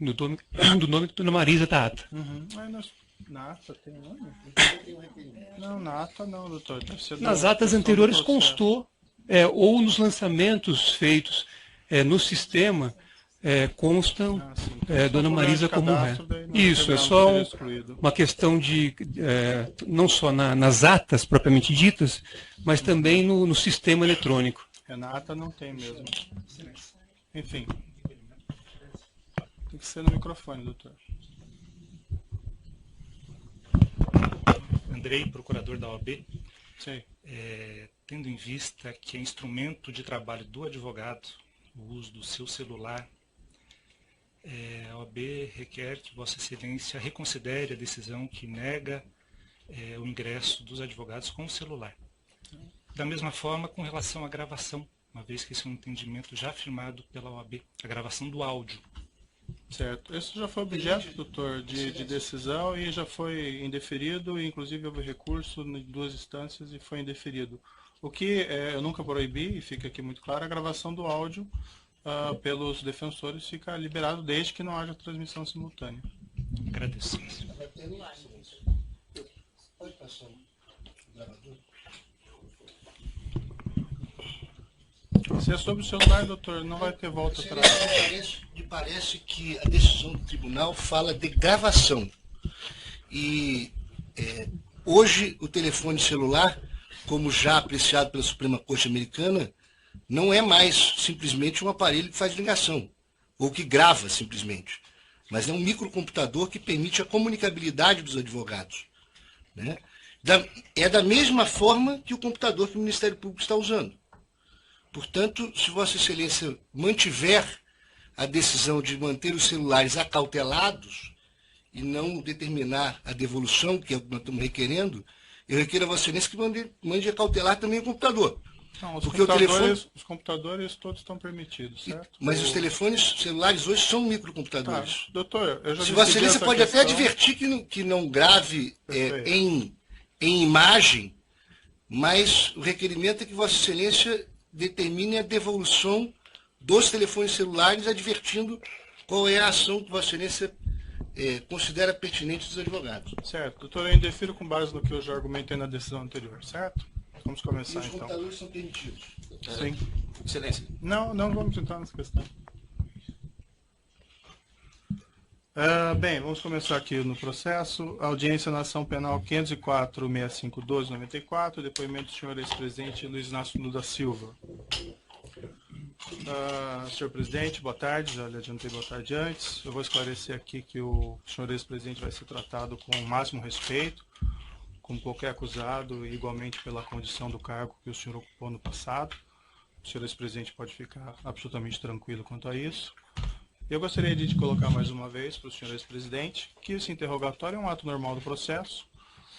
do nome da Dona Marisa da ata. Na ata tem o nome? Não, na ata não, doutor. Deve ser Nas atas anteriores constou, ou nos lançamentos feitos no sistema, constam Dona Marisa como ré. Isso, é só uma questão de, não só nas atas propriamente ditas, mas também no sistema eletrônico. Na ata não tem mesmo. Enfim. Tem que ser no microfone, doutor. Andrei, procurador da OAB. Sim. Tendo em vista que é instrumento de trabalho do advogado o uso do seu celular, a OAB requer que Vossa Excelência reconsidere a decisão que nega o ingresso dos advogados com o celular. Da mesma forma, com relação à gravação, uma vez que esse é um entendimento já afirmado pela OAB, a gravação do áudio. Certo. Isso já foi objeto, doutor, de decisão e já foi indeferido, e inclusive houve recurso em 2 instâncias e foi indeferido. O que eu nunca proibi, e fica aqui muito claro, a gravação do áudio pelos defensores fica liberado desde que não haja transmissão simultânea. Agradeço. Pode passar o gravador? Se é sobre o celular, doutor, não vai ter volta atrás. Me parece que a decisão do tribunal fala de gravação. E hoje o telefone celular, como já apreciado pela Suprema Corte Americana, não é mais simplesmente um aparelho que faz ligação, ou que grava simplesmente, mas é um microcomputador que permite a comunicabilidade dos advogados, né? É da mesma forma que o computador que o Ministério Público está usando. Portanto, se Vossa Excelência mantiver a decisão de manter os celulares acautelados e não determinar a devolução, que é o que nós estamos requerendo, eu requeiro a Vossa Excelência que mande acautelar também o computador. Não, porque os computadores todos estão permitidos, certo? Mas os telefones celulares hoje são microcomputadores. Tá, doutor, eu já se Vossa Excelência pode até advertir que não grave em imagem, mas o requerimento é que Vossa Excelência determine a devolução dos telefones celulares, advertindo qual é a ação que Vossa Excelência considera pertinente dos advogados. Certo. Doutor, eu indefiro com base no que eu já argumentei na decisão anterior, certo? Vamos começar, então. E os computadores são permitidos? Sim. Excelência. Não vamos entrar nessa questão. Bem, vamos começar aqui no processo. Audiência na ação penal 504-6512-94, depoimento do senhor ex-presidente Luiz Inácio Lula da Silva. Senhor presidente, boa tarde, já lhe adiantei boa tarde antes. Eu vou esclarecer aqui que o senhor ex-presidente vai ser tratado com o máximo respeito, como qualquer acusado, e igualmente pela condição do cargo que o senhor ocupou no passado. O senhor ex-presidente pode ficar absolutamente tranquilo quanto a isso. Eu gostaria de colocar mais uma vez para o senhor ex-presidente que esse interrogatório é um ato normal do processo.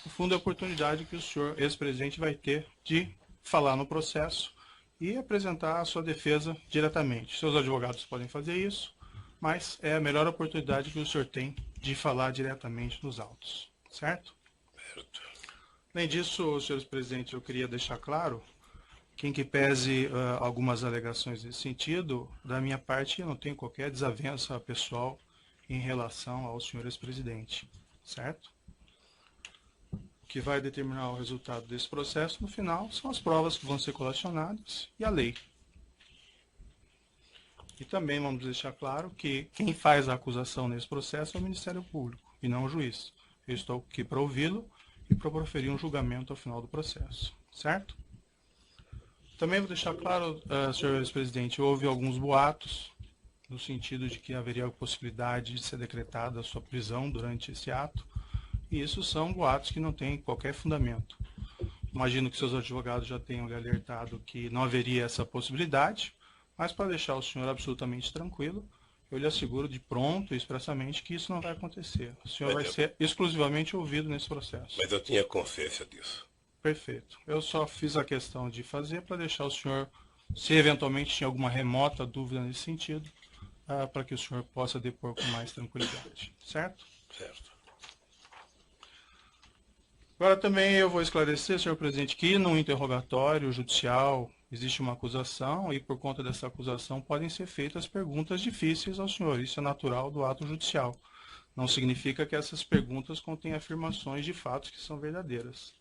No fundo, é a oportunidade que o senhor ex-presidente vai ter de falar no processo e apresentar a sua defesa diretamente. Seus advogados podem fazer isso, mas é a melhor oportunidade que o senhor tem de falar diretamente nos autos, certo? Certo. Além disso, senhores presidentes, eu queria deixar claro que, em que pese algumas alegações nesse sentido, da minha parte eu não tenho qualquer desavença pessoal em relação ao senhor ex-presidente, certo? O que vai determinar o resultado desse processo, no final, são as provas que vão ser colacionadas e a lei. E também vamos deixar claro que quem faz a acusação nesse processo é o Ministério Público e não o juiz. Eu estou aqui para ouvi-lo e para proferir um julgamento ao final do processo, certo? Também vou deixar claro, senhor ex-presidente, houve alguns boatos no sentido de que haveria a possibilidade de ser decretada a sua prisão durante esse ato, e isso são boatos que não têm qualquer fundamento. Imagino que seus advogados já tenham lhe alertado que não haveria essa possibilidade, mas para deixar o senhor absolutamente tranquilo, eu lhe asseguro de pronto e expressamente que isso não vai acontecer. O senhor vai ser exclusivamente ouvido nesse processo. Mas eu tinha consciência disso. Perfeito. Eu só fiz a questão de fazer para deixar o senhor, se eventualmente tinha alguma remota dúvida nesse sentido, para que o senhor possa depor com mais tranquilidade. Certo? Certo. Agora também eu vou esclarecer, senhor presidente, que no interrogatório judicial Existe uma acusação e, por conta dessa acusação, podem ser feitas perguntas difíceis ao senhor. Isso é natural do ato judicial. Não significa que essas perguntas contêm afirmações de fatos que são verdadeiras.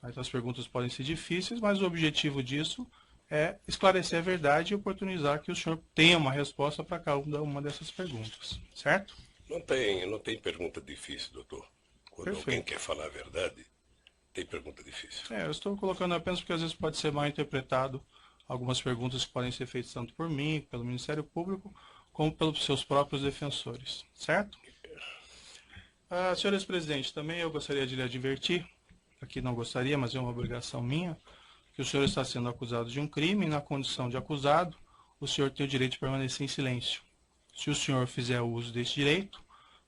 Então, as perguntas podem ser difíceis, mas o objetivo disso é esclarecer a verdade e oportunizar que o senhor tenha uma resposta para cada uma dessas perguntas. Certo? Não tem pergunta difícil, doutor. Quando Perfeito. Alguém quer falar a verdade, tem pergunta difícil. Eu estou colocando apenas porque às vezes pode ser mal interpretado algumas perguntas que podem ser feitas tanto por mim, pelo Ministério Público, como pelos seus próprios defensores. Certo? Senhor ex-presidente, também eu gostaria de lhe advertir, aqui não gostaria, mas é uma obrigação minha, que o senhor está sendo acusado de um crime e, na condição de acusado, o senhor tem o direito de permanecer em silêncio. Se o senhor fizer uso desse direito,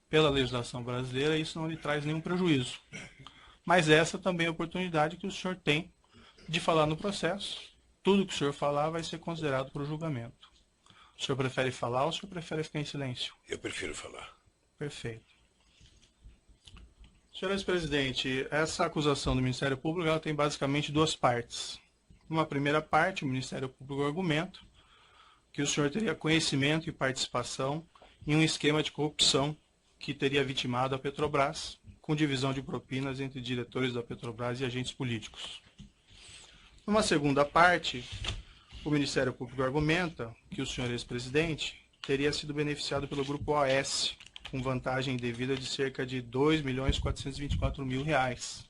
pela legislação brasileira, isso não lhe traz nenhum prejuízo. Mas essa também é a oportunidade que o senhor tem de falar no processo. Tudo que o senhor falar vai ser considerado para o julgamento. O senhor prefere falar ou o senhor prefere ficar em silêncio? Eu prefiro falar. Perfeito. Senhor ex-presidente, essa acusação do Ministério Público ela tem basicamente duas partes. Numa primeira parte, o Ministério Público argumenta que o senhor teria conhecimento e participação em um esquema de corrupção que teria vitimado a Petrobras, com divisão de propinas entre diretores da Petrobras e agentes políticos. Numa segunda parte, o Ministério Público argumenta que o senhor ex-presidente teria sido beneficiado pelo Grupo OAS, com vantagem devida de cerca de R$ 2.424.000.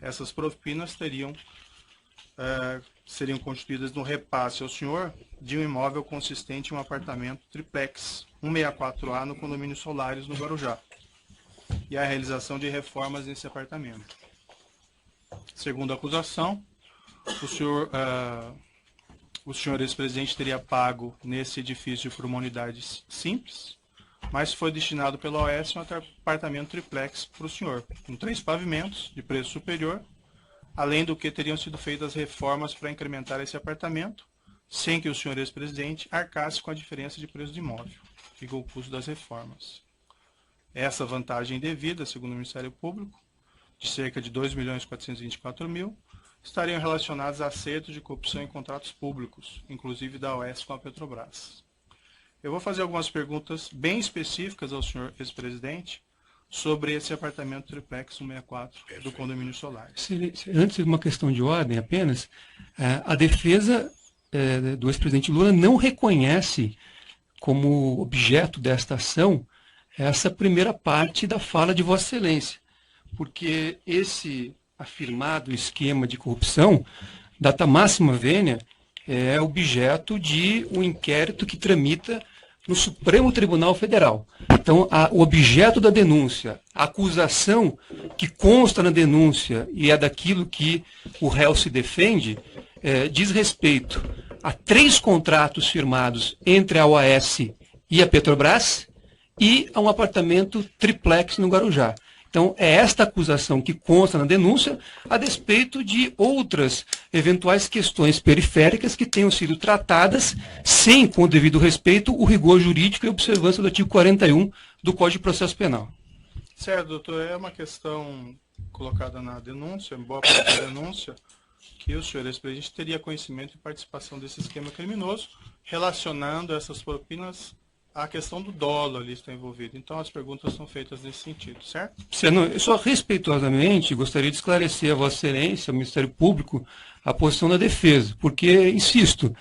Essas propinas seriam constituídas no repasse ao senhor de um imóvel consistente em um apartamento triplex, 164A, no condomínio Solares, no Guarujá, e a realização de reformas nesse apartamento. Segundo a acusação, o senhor ex-presidente teria pago nesse edifício por uma unidade simples, mas foi destinado pela OAS um apartamento triplex para o senhor, com 3 pavimentos de preço superior, além do que teriam sido feitas reformas para incrementar esse apartamento, sem que o senhor ex-presidente arcasse com a diferença de preço do imóvel e com o custo das reformas. Essa vantagem devida, segundo o Ministério Público, de cerca de R$ 2.424.000, estariam relacionados a acertos de corrupção em contratos públicos, inclusive da OAS com a Petrobras. Eu vou fazer algumas perguntas bem específicas ao senhor ex-presidente sobre esse apartamento triplex 164 do condomínio Solares. Antes de uma questão de ordem apenas, a defesa do ex-presidente Lula não reconhece como objeto desta ação essa primeira parte da fala de Vossa Excelência, porque esse afirmado esquema de corrupção, data máxima vênia, é objeto de um inquérito que tramita no Supremo Tribunal Federal. Então, o objeto da denúncia, a acusação que consta na denúncia e é daquilo que o réu se defende, diz respeito a 3 contratos firmados entre a OAS e a Petrobras e a um apartamento triplex no Guarujá. Então, é esta acusação que consta na denúncia, a despeito de outras eventuais questões periféricas que tenham sido tratadas sem, com o devido respeito, o rigor jurídico e observância do artigo 41 do Código de Processo Penal. Certo, doutor. É uma questão colocada na denúncia, em boa parte da denúncia, que o senhor ex-presidente teria conhecimento e participação desse esquema criminoso, relacionando essas propinas à questão do dolo ali está envolvido. Então, as perguntas são feitas nesse sentido, certo? Eu só respeitosamente gostaria de esclarecer a Vossa Excelência, ao Ministério Público, a posição da defesa, porque, insisto,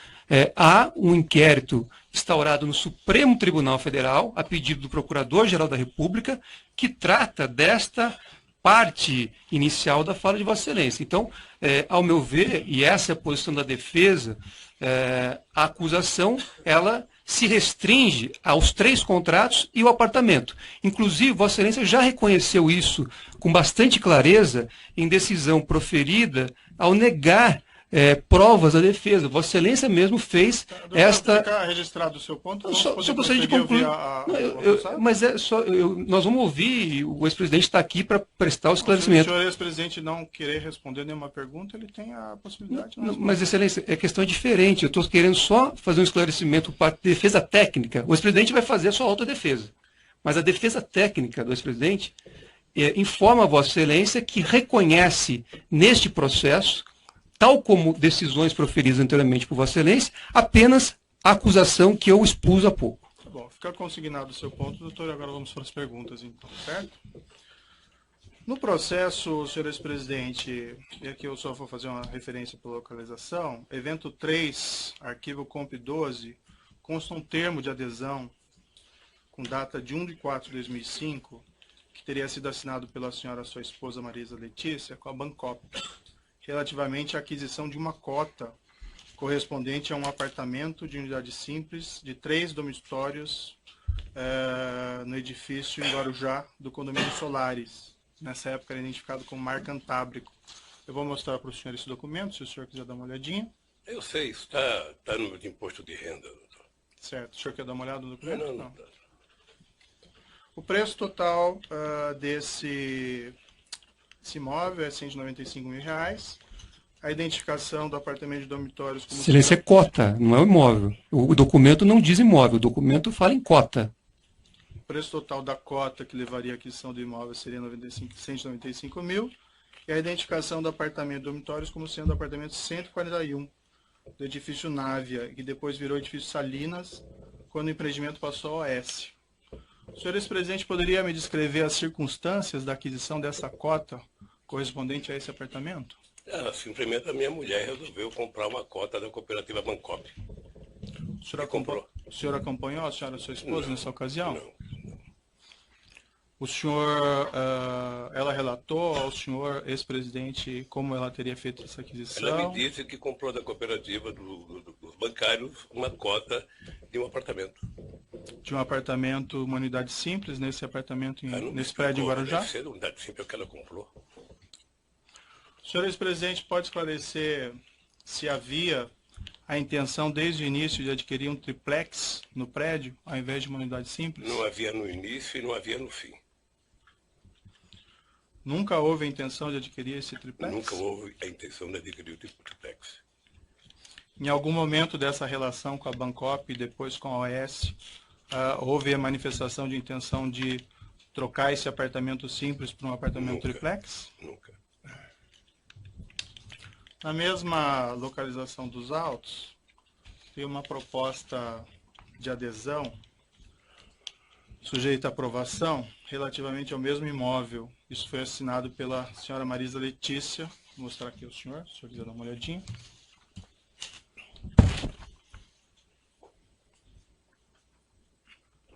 há um inquérito instaurado no Supremo Tribunal Federal, a pedido do Procurador-Geral da República, que trata desta parte inicial da fala de Vossa Excelência. Então, ao meu ver, e essa é a posição da defesa, a acusação, ela se restringe aos 3 contratos e o apartamento. Inclusive, Vossa Excelência já reconheceu isso com bastante clareza em decisão proferida ao negar provas da defesa. Vossa Excelência mesmo fez esta... Ficar registrado o seu ponto? Só gostaria de concluir. Nós vamos ouvir, o ex-presidente está aqui para prestar o esclarecimento. Se o senhor ex-presidente não querer responder nenhuma pergunta, ele tem a possibilidade de mas, Excelência, a questão é diferente. Eu estou querendo só fazer um esclarecimento para defesa técnica. O ex-presidente vai fazer a sua autodefesa. Mas a defesa técnica do ex-presidente informa a Vossa Excelência que reconhece neste processo tal como decisões proferidas anteriormente por Vossa Excelência, apenas a acusação que eu expus há pouco. Tá bom, fica consignado o seu ponto, doutor, agora vamos para as perguntas, então, certo? No processo, senhor ex-presidente, e aqui eu só vou fazer uma referência por localização, evento 3, arquivo comp 12, consta um termo de adesão com data de 1/4/2005, que teria sido assinado pela senhora sua esposa Marisa Letícia com a Bancop, relativamente à aquisição de uma cota correspondente a um apartamento de unidade simples de 3 dormitórios no edifício em Guarujá do condomínio Solares. Nessa época era identificado como Mar Cantábrico. Eu vou mostrar para o senhor esse documento, se o senhor quiser dar uma olhadinha. Eu sei, isso está no de imposto de renda, doutor. Certo. O senhor quer dar uma olhada no documento? Não. O preço total desse imóvel é R$ 195 mil. A identificação do apartamento de dormitórios como... Excelência, é cota, não é o imóvel. O documento não diz imóvel, o documento fala em cota. O preço total da cota que levaria à aquisição do imóvel seria 195 mil. E a identificação do apartamento de dormitórios como sendo o apartamento 141 do edifício Návia, que depois virou edifício Salinas, quando o empreendimento passou ao OS. O senhor ex-presidente poderia me descrever as circunstâncias da aquisição dessa cota correspondente a esse apartamento? Simplesmente a minha mulher resolveu comprar uma cota da cooperativa Bancop. O senhor acompanhou a senhora, sua esposa, nessa ocasião? Não. O senhor, ela relatou ao senhor ex-presidente como ela teria feito essa aquisição? Ela me disse que comprou da cooperativa dos bancários uma cota de um apartamento. De um apartamento, uma unidade simples, nesse apartamento, nesse prédio em Guarujá? Deve ser a unidade simples que ela comprou. O senhor ex-presidente pode esclarecer se havia a intenção desde o início de adquirir um triplex no prédio, ao invés de uma unidade simples? Não havia no início e não havia no fim. Nunca houve a intenção de adquirir esse triplex? Nunca houve a intenção de adquirir o triplex. Em algum momento dessa relação com a Bancop e depois com a OS, houve a manifestação de intenção de trocar esse apartamento simples por um apartamento triplex? Nunca. Na mesma localização dos autos, tem uma proposta de adesão sujeita à aprovação relativamente ao mesmo imóvel. Isso foi assinado pela senhora Marisa Letícia. Vou mostrar aqui ao senhor, se o senhor quiser dar uma olhadinha.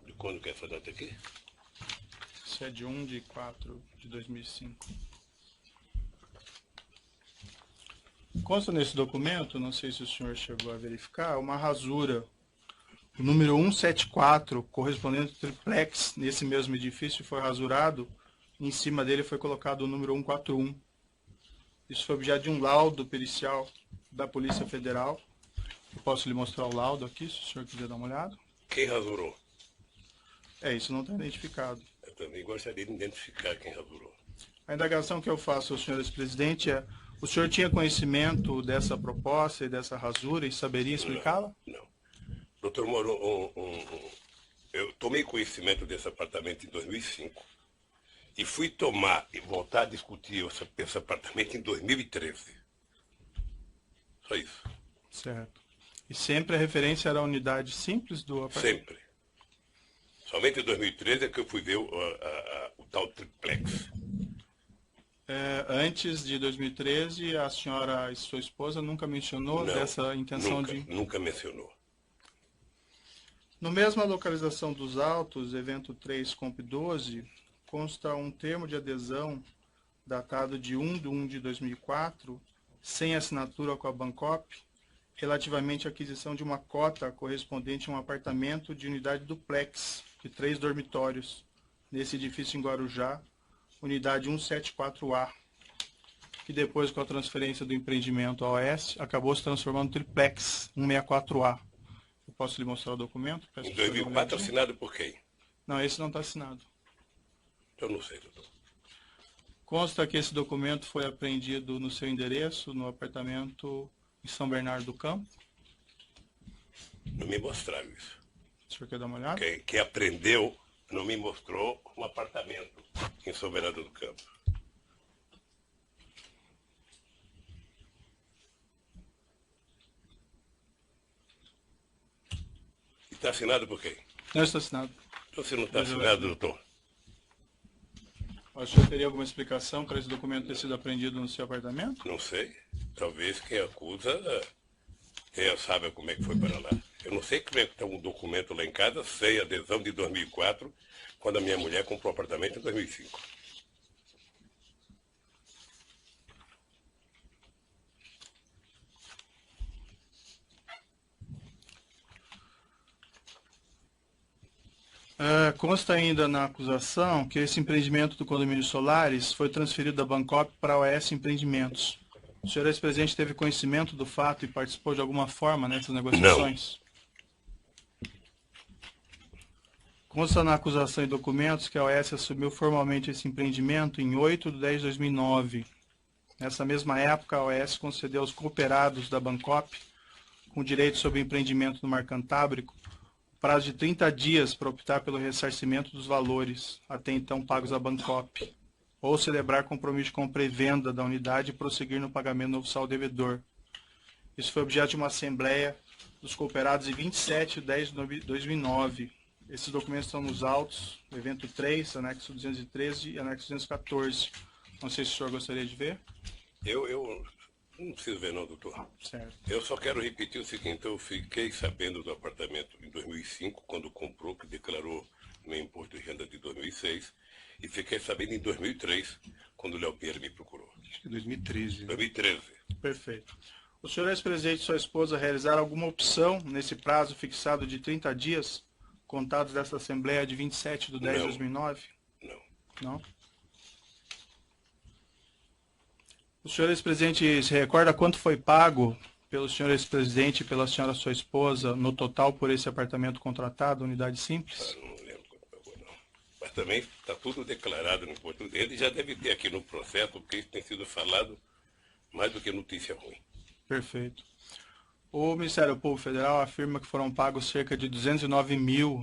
De quando que é essa data aqui? Isso é de 1/4/2005. Consta nesse documento, não sei se o senhor chegou a verificar, uma rasura. O número 174, correspondente ao triplex, nesse mesmo edifício, foi rasurado. Em cima dele foi colocado o número 141. Isso foi objeto de um laudo pericial da Polícia Federal. Eu posso lhe mostrar o laudo aqui, se o senhor quiser dar uma olhada. Quem rasurou? Isso não está identificado. Eu também gostaria de identificar quem rasurou. A indagação que eu faço ao senhor ex-presidente é: o senhor tinha conhecimento dessa proposta e dessa rasura e saberia explicá-la? Não. Doutor Moro, eu tomei conhecimento desse apartamento em 2005 e fui voltar a discutir esse apartamento em 2013. Só isso. Certo. E sempre a referência era a unidade simples do apartamento? Sempre. Somente em 2013 é que eu fui ver o tal triplex. Antes de 2013, a senhora e sua esposa nunca mencionou dessa intenção Nunca mencionou. No mesma localização dos autos, evento 3, comp 12, consta um termo de adesão datado de 1/1/2004, sem assinatura com a Bancop, relativamente à aquisição de uma cota correspondente a um apartamento de unidade duplex, de 3 dormitórios, nesse edifício em Guarujá, unidade 174A, que depois, com a transferência do empreendimento ao OS, acabou se transformando em triplex 164A. Eu posso lhe mostrar o documento? Em 2004, assinado por quem? Não, esse não está assinado. Eu não sei, doutor. Consta que esse documento foi apreendido no seu endereço, no apartamento em São Bernardo do Campo. Não me mostraram isso. O senhor quer dar uma olhada? Quem apreendeu não me mostrou um apartamento em São Bernardo do Campo. Está assinado por quem? Não está assinado. Então, se não está assinado, doutor. O senhor teria alguma explicação para esse documento ter sido apreendido no seu apartamento? Não sei. Talvez quem acusa sabe como é que foi para lá. Eu não sei como é que está um documento lá em casa, sei adesão de 2004, quando a minha mulher comprou o apartamento em 2005. Consta ainda na acusação que esse empreendimento do condomínio Solares foi transferido da Bancop para a OS Empreendimentos. O senhor ex-presidente teve conhecimento do fato e participou de alguma forma nessas negociações? Não. Consta na acusação e documentos que a OS assumiu formalmente esse empreendimento em 8/10/2009. Nessa mesma época, a OS concedeu aos cooperados da Bancop, com direito sobre o empreendimento no Mar Cantábrico, prazo de 30 dias para optar pelo ressarcimento dos valores, até então pagos à Bancop, ou celebrar compromisso de compra e venda da unidade e prosseguir no pagamento no oficial devedor. Isso foi objeto de uma assembleia dos cooperados em 27/10/2009. Esses documentos estão nos autos, evento 3, anexo 213 e anexo 214. Não sei se o senhor gostaria de ver. Eu não preciso ver não, doutor. Certo. Eu só quero repetir o seguinte, eu fiquei sabendo do apartamento em 2005, quando comprou, que declarou no imposto de renda de 2006, e fiquei sabendo em 2003, quando o Léo Pinheiro me procurou. Acho que 2013. 2013. Perfeito. O senhor ex-presidente e sua esposa realizaram alguma opção nesse prazo fixado de 30 dias, contados dessa Assembleia de 27/10/2009? Não. Não? O senhor ex-presidente se recorda quanto foi pago pelo senhor ex-presidente e pela senhora sua esposa no total por esse apartamento contratado, unidade simples? Não lembro quanto pagou, não. Mas também está tudo declarado no imposto. Ele já deve ter aqui no processo, porque isso tem sido falado mais do que notícia ruim. Perfeito. O Ministério Público Federal afirma que foram pagos cerca de R$209 mil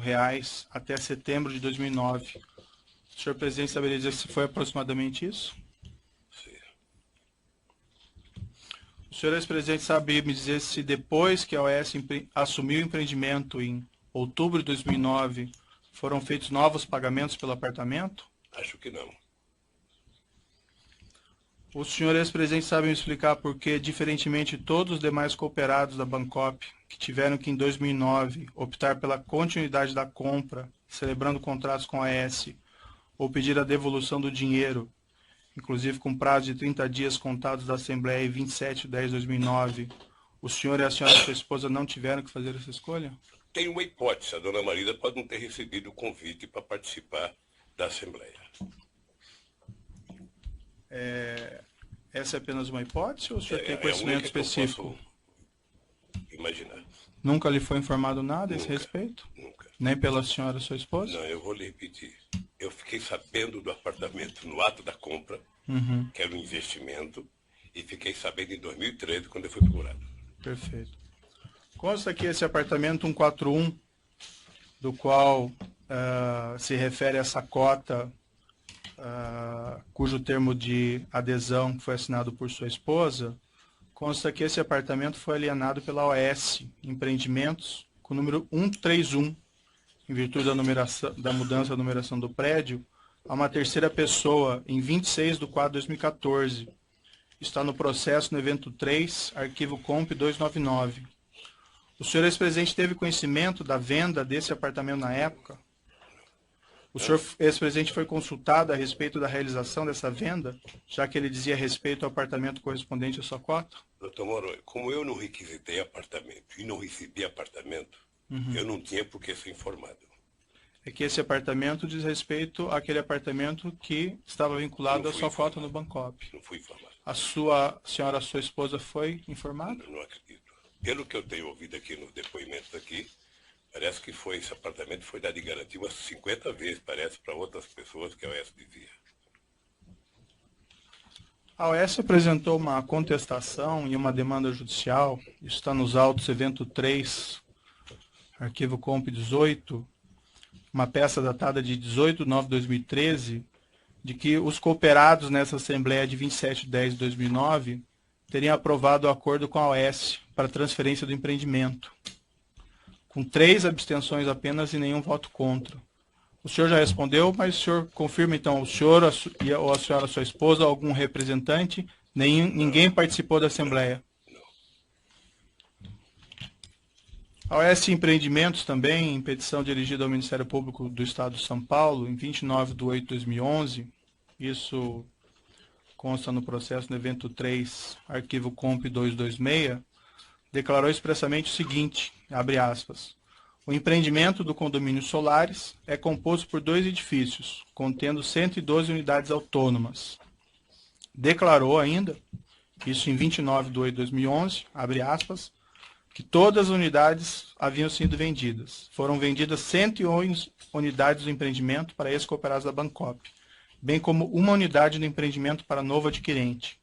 até setembro de 2009. O senhor presidente saberia dizer se foi aproximadamente isso? O senhor ex-presidente sabe me dizer se depois que a OS assumiu o empreendimento em outubro de 2009, foram feitos novos pagamentos pelo apartamento? Acho que não. O senhor ex-presidente sabe me explicar por que, diferentemente de todos os demais cooperados da Bancop, que tiveram que em 2009 optar pela continuidade da compra, celebrando contratos com a AS, ou pedir a devolução do dinheiro, inclusive com prazo de 30 dias contados da Assembleia em 27/10/2009, o senhor e a senhora sua esposa não tiveram que fazer essa escolha? Tem uma hipótese, a dona Marisa pode não ter recebido o convite para participar da Assembleia. Essa é apenas uma hipótese ou o senhor tem conhecimento específico? Imaginar. Nunca lhe foi informado nada a esse respeito? Nunca. Nem pela senhora sua esposa? Não, eu vou lhe repetir. Eu fiquei sabendo do apartamento no ato da compra, que era um investimento, e fiquei sabendo em 2013, quando eu fui procurado. Perfeito. Consta aqui esse apartamento 141, do qual se refere a essa cota, cujo termo de adesão foi assinado por sua esposa, consta que esse apartamento foi alienado pela OS Empreendimentos, com o número 131, em virtude da mudança da numeração do prédio, a uma terceira pessoa, em 26/4/2014. Está no processo no evento 3, arquivo comp 299. O senhor ex-presidente teve conhecimento da venda desse apartamento na época? O senhor ex-presidente foi consultado a respeito da realização dessa venda, já que ele dizia respeito ao apartamento correspondente à sua cota? Doutor Moro, como eu não requisitei apartamento e não recebi apartamento, eu não tinha por que ser informado. É que esse apartamento diz respeito àquele apartamento que estava vinculado à sua cota no Bancop. Não fui informado. A senhora, sua esposa, foi informada? Eu não acredito. Pelo que eu tenho ouvido aqui nos depoimentos aqui, parece que esse apartamento foi dado de garantia umas 50 vezes, parece, para outras pessoas que a OS dizia. A OS apresentou uma contestação e uma demanda judicial, isso está nos autos evento 3, arquivo comp 18, uma peça datada de 18/9/2013, de que os cooperados nessa Assembleia de 27/10/2009 teriam aprovado o acordo com a OS para transferência do empreendimento. com 3 abstenções apenas e nenhum voto contra. O senhor já respondeu, mas o senhor confirma então, o senhor ou a senhora, sua esposa, algum representante, ninguém participou da Assembleia? A OS Empreendimentos também, em petição dirigida ao Ministério Público do Estado de São Paulo, em 29/8/2011, isso consta no processo no evento 3, arquivo comp 226, declarou expressamente o seguinte, abre aspas, o empreendimento do condomínio Solares é composto por 2 edifícios, contendo 112 unidades autônomas. Declarou ainda, isso em 29/8/2011, abre aspas, que todas as unidades haviam sido vendidas. Foram vendidas 111 unidades do empreendimento para ex-cooperados da Bancop, bem como 1 unidade do empreendimento para novo adquirente.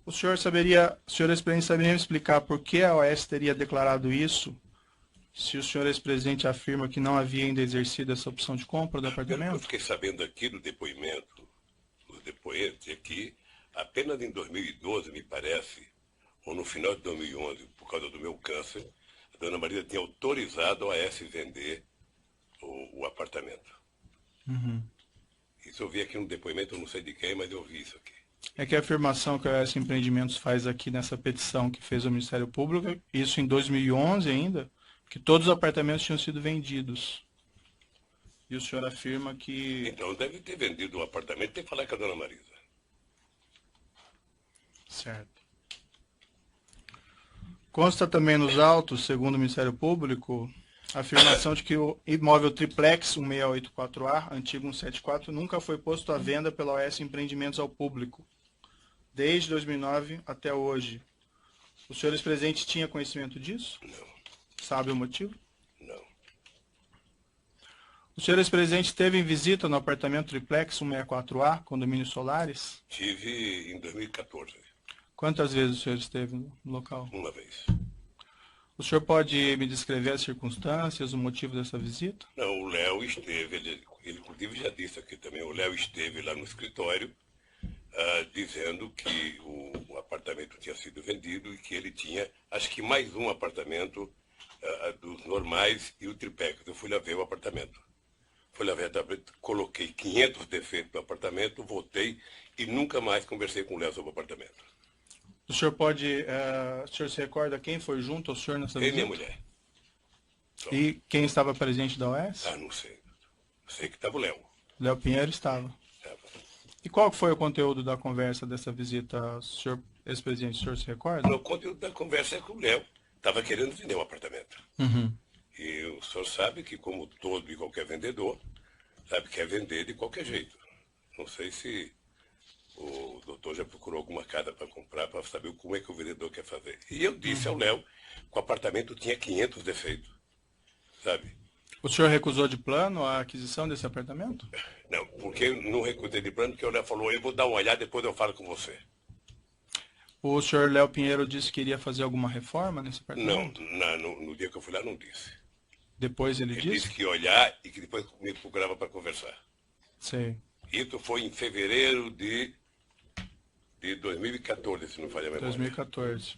O senhor ex-presidente, saberia me explicar por que a OAS teria declarado isso, se o senhor ex-presidente afirma que não havia ainda exercido essa opção de compra do apartamento? Eu fiquei sabendo aqui do depoimento, do depoente aqui, apenas em 2012, me parece, ou no final de 2011, por causa do meu câncer, a dona Marisa tinha autorizado a OAS vender o apartamento. Uhum. Isso eu vi aqui no depoimento, eu não sei de quem, mas eu vi isso aqui. É que a afirmação que a OAS Empreendimentos faz aqui nessa petição que fez ao Ministério Público, isso em 2011 ainda, que todos os apartamentos tinham sido vendidos. E o senhor afirma que... Então deve ter vendido o apartamento, tem que falar com a dona Marisa. Certo. Consta também nos autos, segundo o Ministério Público, a afirmação de que o imóvel triplex 1684A, antigo 174, nunca foi posto à venda pela OAS Empreendimentos ao público, desde 2009 até hoje. O senhor ex-presidente tinha conhecimento disso? Não. Sabe o motivo? Não. O senhor ex-presidente esteve em visita no apartamento triplex 164A, condomínio Solares? Tive em 2014. Quantas vezes o senhor esteve no local? Uma vez. O senhor pode me descrever as circunstâncias, o motivo dessa visita? Não, o Léo esteve, ele inclusive já disse aqui também, o Léo esteve lá no escritório dizendo que o apartamento tinha sido vendido e que ele tinha, acho que mais um apartamento dos normais e o triplex. Eu fui lá ver o apartamento. Fui lá ver o apartamento, coloquei 500 defeitos no apartamento, voltei e nunca mais conversei com o Léo sobre o apartamento. O senhor o senhor se recorda quem foi junto ao senhor nessa visita? Ele e minha mulher. Só. E quem estava presente da OAS? Não sei. Sei que estava o Léo. Léo Pinheiro estava. E qual foi o conteúdo da conversa dessa visita, senhor ex-presidente? O senhor se recorda? O conteúdo da conversa é que o Léo estava querendo vender um apartamento. Uhum. E o senhor sabe que, como todo e qualquer vendedor, sabe que quer vender de qualquer jeito. Não sei se o doutor já procurou alguma casa para comprar, para saber como é que o vendedor quer fazer. E eu disse ao Léo que o apartamento tinha 500 defeitos, sabe? O senhor recusou de plano a aquisição desse apartamento? Não, porque eu não recusei de plano, porque o Léo falou, eu vou dar uma olhada, depois eu falo com você. O senhor Léo Pinheiro disse que iria fazer alguma reforma nesse apartamento? Não, no dia que eu fui lá não disse. Depois ele Ele disse? disse que ia olhar e que depois me procurava para conversar. Sei. Isso foi em fevereiro de 2014, se não falha a memória. 2014.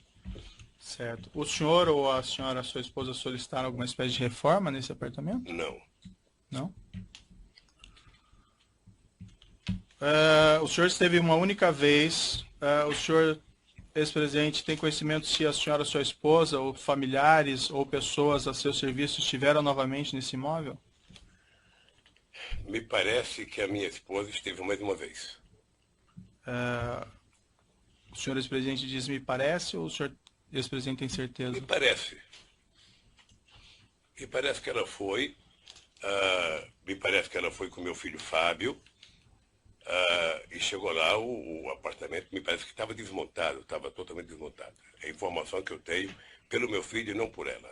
Certo. O senhor ou a senhora, sua esposa, solicitaram alguma espécie de reforma nesse apartamento? Não. Não? O senhor esteve uma única vez. O senhor, ex-presidente, tem conhecimento se a senhora, sua esposa, ou familiares, ou pessoas a seu serviço estiveram novamente nesse imóvel? Me parece que a minha esposa esteve mais uma vez. O senhor ex-presidente diz me parece ou o senhor ex-presidente tem certeza? Me parece. Me parece que ela foi. Me parece que ela foi com meu filho Fábio. E chegou lá, o apartamento me parece que estava desmontado, estava totalmente desmontado. É a informação que eu tenho pelo meu filho e não por ela.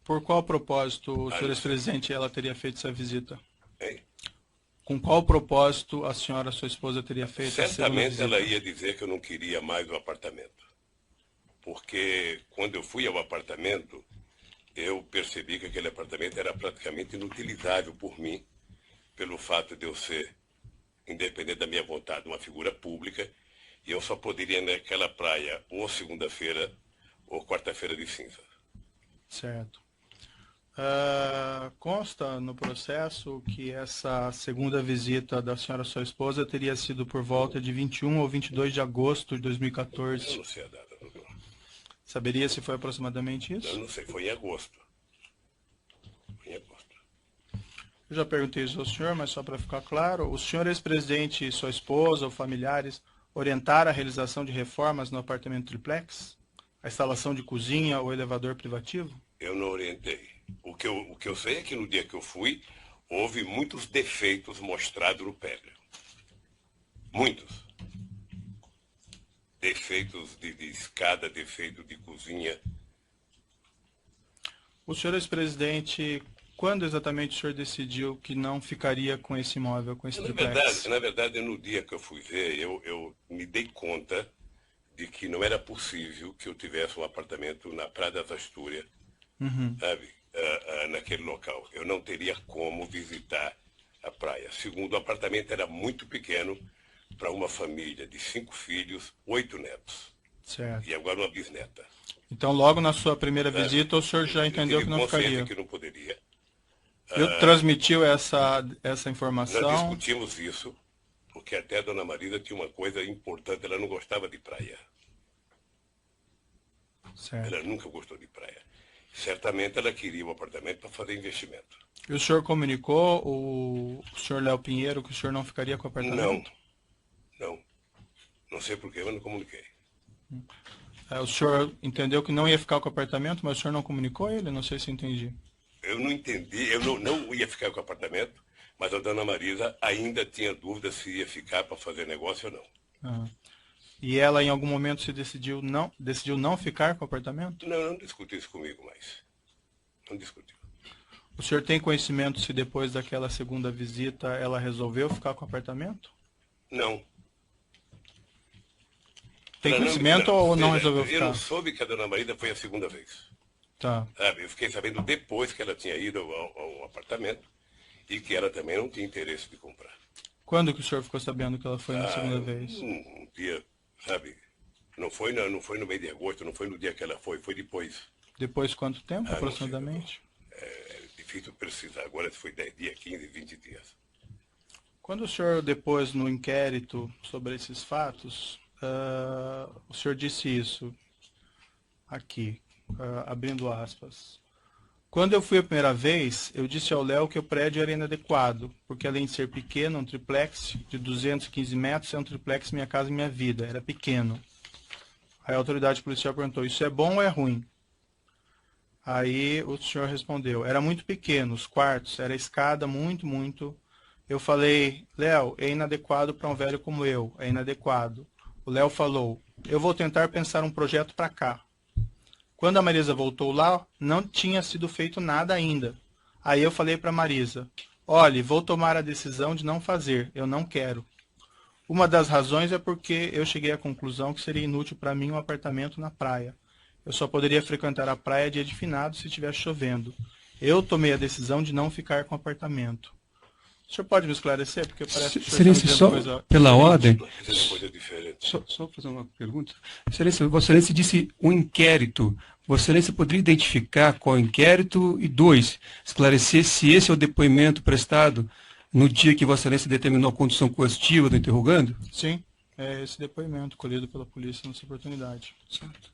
Por qual propósito o senhor ex-presidente ela teria feito essa visita? Hein? Com qual propósito a senhora, sua esposa, teria feito essa visita? Certamente ela ia dizer que eu não queria mais o apartamento. Porque quando eu fui ao apartamento, eu percebi que aquele apartamento era praticamente inutilizável por mim, pelo fato de eu ser, independente da minha vontade, uma figura pública, e eu só poderia ir naquela praia ou segunda-feira ou quarta-feira de cinza. Certo. Consta no processo que essa segunda visita da senhora sua esposa teria sido por volta de 21 ou 22 de agosto de 2014. Eu não sei a data, doutor. Saberia se foi aproximadamente isso? Eu não sei, foi em agosto. Foi em agosto. Eu já perguntei isso ao senhor, mas só para ficar claro, o senhor ex-presidente e sua esposa ou familiares orientaram a realização de reformas no apartamento triplex? A instalação de cozinha ou elevador privativo? Eu não orientei. O que eu sei é que no dia que eu fui, houve muitos defeitos mostrados no prédio. Muitos. Defeitos de escada, defeito de cozinha. O senhor ex-presidente, quando exatamente o senhor decidiu que não ficaria com esse imóvel, com esse triplex? Na verdade, no dia que eu fui ver, eu me dei conta de que não era possível que eu tivesse um apartamento na Praia das Astúrias, sabe? Naquele local. Eu não teria como visitar a praia. Segundo, o apartamento era muito pequeno para uma família de 5 filhos, 8 netos. Certo. E agora uma bisneta. Então, logo na sua primeira visita, o senhor já entendeu que não ficaria? Que não poderia. Eu transmitiu essa informação? Nós discutimos isso, porque até a dona Marisa tinha uma coisa importante, ela não gostava de praia. Certo. Ela nunca gostou de praia. Certamente ela queria um apartamento para fazer investimento. E o senhor comunicou o senhor Léo Pinheiro que o senhor não ficaria com o apartamento? Não. Não sei porquê, mas não comuniquei. O senhor entendeu que não ia ficar com o apartamento, mas o senhor não comunicou ele? Não sei se entendi. Eu não entendi, eu não ia ficar com o apartamento, mas a dona Marisa ainda tinha dúvida se ia ficar para fazer negócio ou não. E ela em algum momento se decidiu não ficar com o apartamento? Não discutiu isso comigo mais. Não discutiu. O senhor tem conhecimento se depois daquela segunda visita ela resolveu ficar com o apartamento? Não. Tem conhecimento ou não resolveu ficar? Eu não soube que a dona Marisa foi a segunda vez. Tá. Eu fiquei sabendo depois que ela tinha ido ao apartamento e que ela também não tinha interesse de comprar. Quando que o senhor ficou sabendo que ela foi na segunda vez? Um dia, sabe? Não foi no mês de agosto, não foi no dia que ela foi depois. Depois quanto tempo, aproximadamente? É difícil precisar agora se foi 10 dias, 15, 20 dias. Quando o senhor depois no inquérito sobre esses fatos, o senhor disse isso aqui, abrindo aspas. Quando eu fui a primeira vez, eu disse ao Léo que o prédio era inadequado, porque além de ser pequeno, um triplex de 215 metros é um triplex Minha Casa Minha Vida, era pequeno. Aí a autoridade policial perguntou, isso é bom ou é ruim? Aí o senhor respondeu, era muito pequeno, os quartos, era escada muito. Eu falei, Léo, é inadequado para um velho como eu, é inadequado. O Léo falou, eu vou tentar pensar um projeto para cá. Quando a Marisa voltou lá, não tinha sido feito nada ainda. Aí eu falei para a Marisa, olhe, vou tomar a decisão de não fazer, eu não quero. Uma das razões é porque eu cheguei à conclusão que seria inútil para mim um apartamento na praia. Eu só poderia frequentar a praia dia de finados se estivesse chovendo. Eu tomei a decisão de não ficar com o apartamento. O senhor pode me esclarecer? Porque parece que o senhor está dizendo coisa pela ordem, Só fazer uma pergunta. Excelência, Vossa Excelência disse um inquérito. Vossa Excelência poderia identificar qual inquérito? E 2, esclarecer se esse é o depoimento prestado no dia que Vossa Excelência determinou a condução coercitiva do interrogando? Sim, é esse depoimento colhido pela polícia nessa oportunidade. Certo.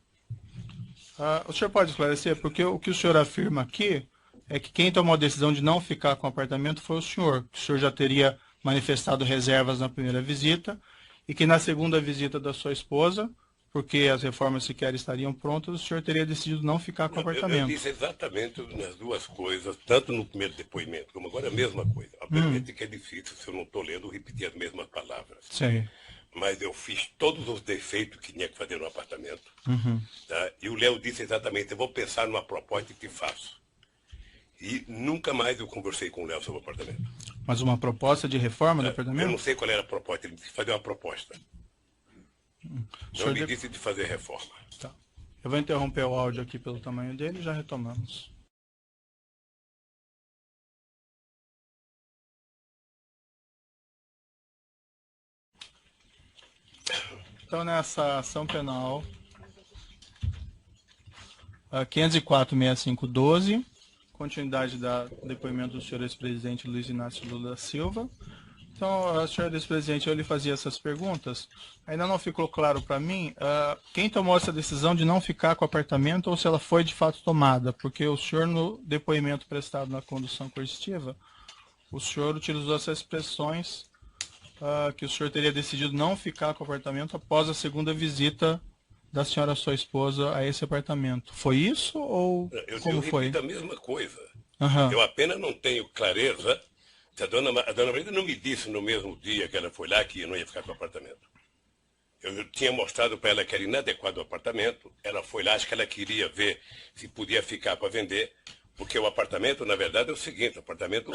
O senhor pode esclarecer? Porque o que o senhor afirma aqui é que quem tomou a decisão de não ficar com o apartamento foi o senhor. O senhor já teria manifestado reservas na primeira visita e que na segunda visita da sua esposa, porque as reformas sequer estariam prontas, o senhor teria decidido não ficar com o apartamento. Eu disse exatamente nas duas coisas, tanto no primeiro depoimento como agora a mesma coisa. Obviamente que é difícil, se eu não estou lendo, repetir as mesmas palavras. Sim. Mas eu fiz todos os defeitos que tinha que fazer no apartamento. Tá? E o Léo disse exatamente, eu vou pensar numa proposta e te faço. E nunca mais eu conversei com o Léo sobre o apartamento. Mas uma proposta de reforma do apartamento? Eu não sei qual era a proposta, ele disse que fazer uma proposta. Não me disse de fazer reforma. Tá. Eu vou interromper o áudio aqui pelo tamanho dele e já retomamos. Então, nessa ação penal 504.6512, continuidade do depoimento do senhor ex-presidente Luiz Inácio Lula da Silva. Então, senhor ex-presidente, eu lhe fazia essas perguntas. Ainda não ficou claro para mim quem tomou essa decisão de não ficar com o apartamento ou se ela foi de fato tomada, porque o senhor, no depoimento prestado na condução coercitiva, o senhor utilizou essas expressões que o senhor teria decidido não ficar com o apartamento após a segunda visita da senhora, sua esposa, a esse apartamento. Foi isso ou como foi? Eu repito a mesma coisa. Uhum. Eu apenas não tenho clareza se a dona Marisa não me disse no mesmo dia que ela foi lá que eu não ia ficar com o apartamento. Eu tinha mostrado para ela que era inadequado o apartamento. Ela foi lá, acho que ela queria ver se podia ficar para vender, porque o apartamento, na verdade, é o seguinte, o apartamento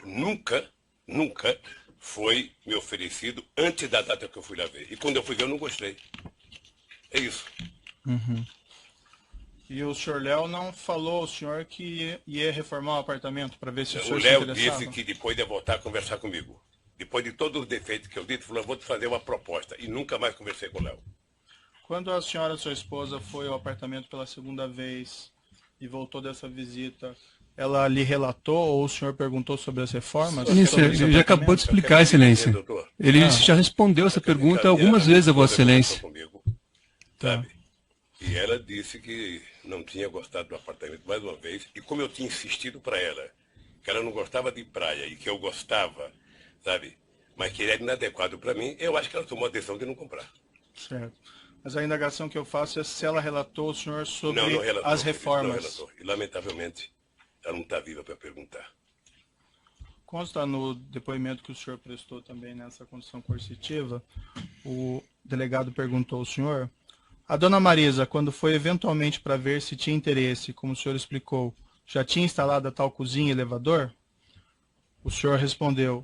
nunca foi me oferecido antes da data que eu fui lá ver. E quando eu fui ver, eu não gostei. É isso. Uhum. E o senhor Léo não falou ao senhor que ia reformar o apartamento para ver se o senhor se interessava? O Léo disse que depois ia voltar a conversar comigo. Depois de todos os defeitos que eu disse, falou, vou te fazer uma proposta. E nunca mais conversei com o Léo. Quando a senhora, sua esposa, foi ao apartamento pela segunda vez e voltou dessa visita, ela lhe relatou ou o senhor perguntou sobre as reformas? Isso, ele já acabou de explicar, Excelência. Ele já respondeu essa pergunta algumas vezes a Vossa Excelência. Sabe? E ela disse que não tinha gostado do apartamento mais uma vez. E como eu tinha insistido para ela que ela não gostava de praia e que eu gostava, sabe? Mas que ele era inadequado para mim, eu acho que ela tomou a decisão de não comprar. Certo. Mas a indagação que eu faço é se ela relatou ao senhor sobre não relatou, as reformas. Não relatou. E, lamentavelmente, ela não está viva para perguntar. Consta no depoimento que o senhor prestou também nessa condição coercitiva, o delegado perguntou ao senhor: a dona Marisa, quando foi eventualmente para ver se tinha interesse, como o senhor explicou, já tinha instalado a tal cozinha e elevador? O senhor respondeu: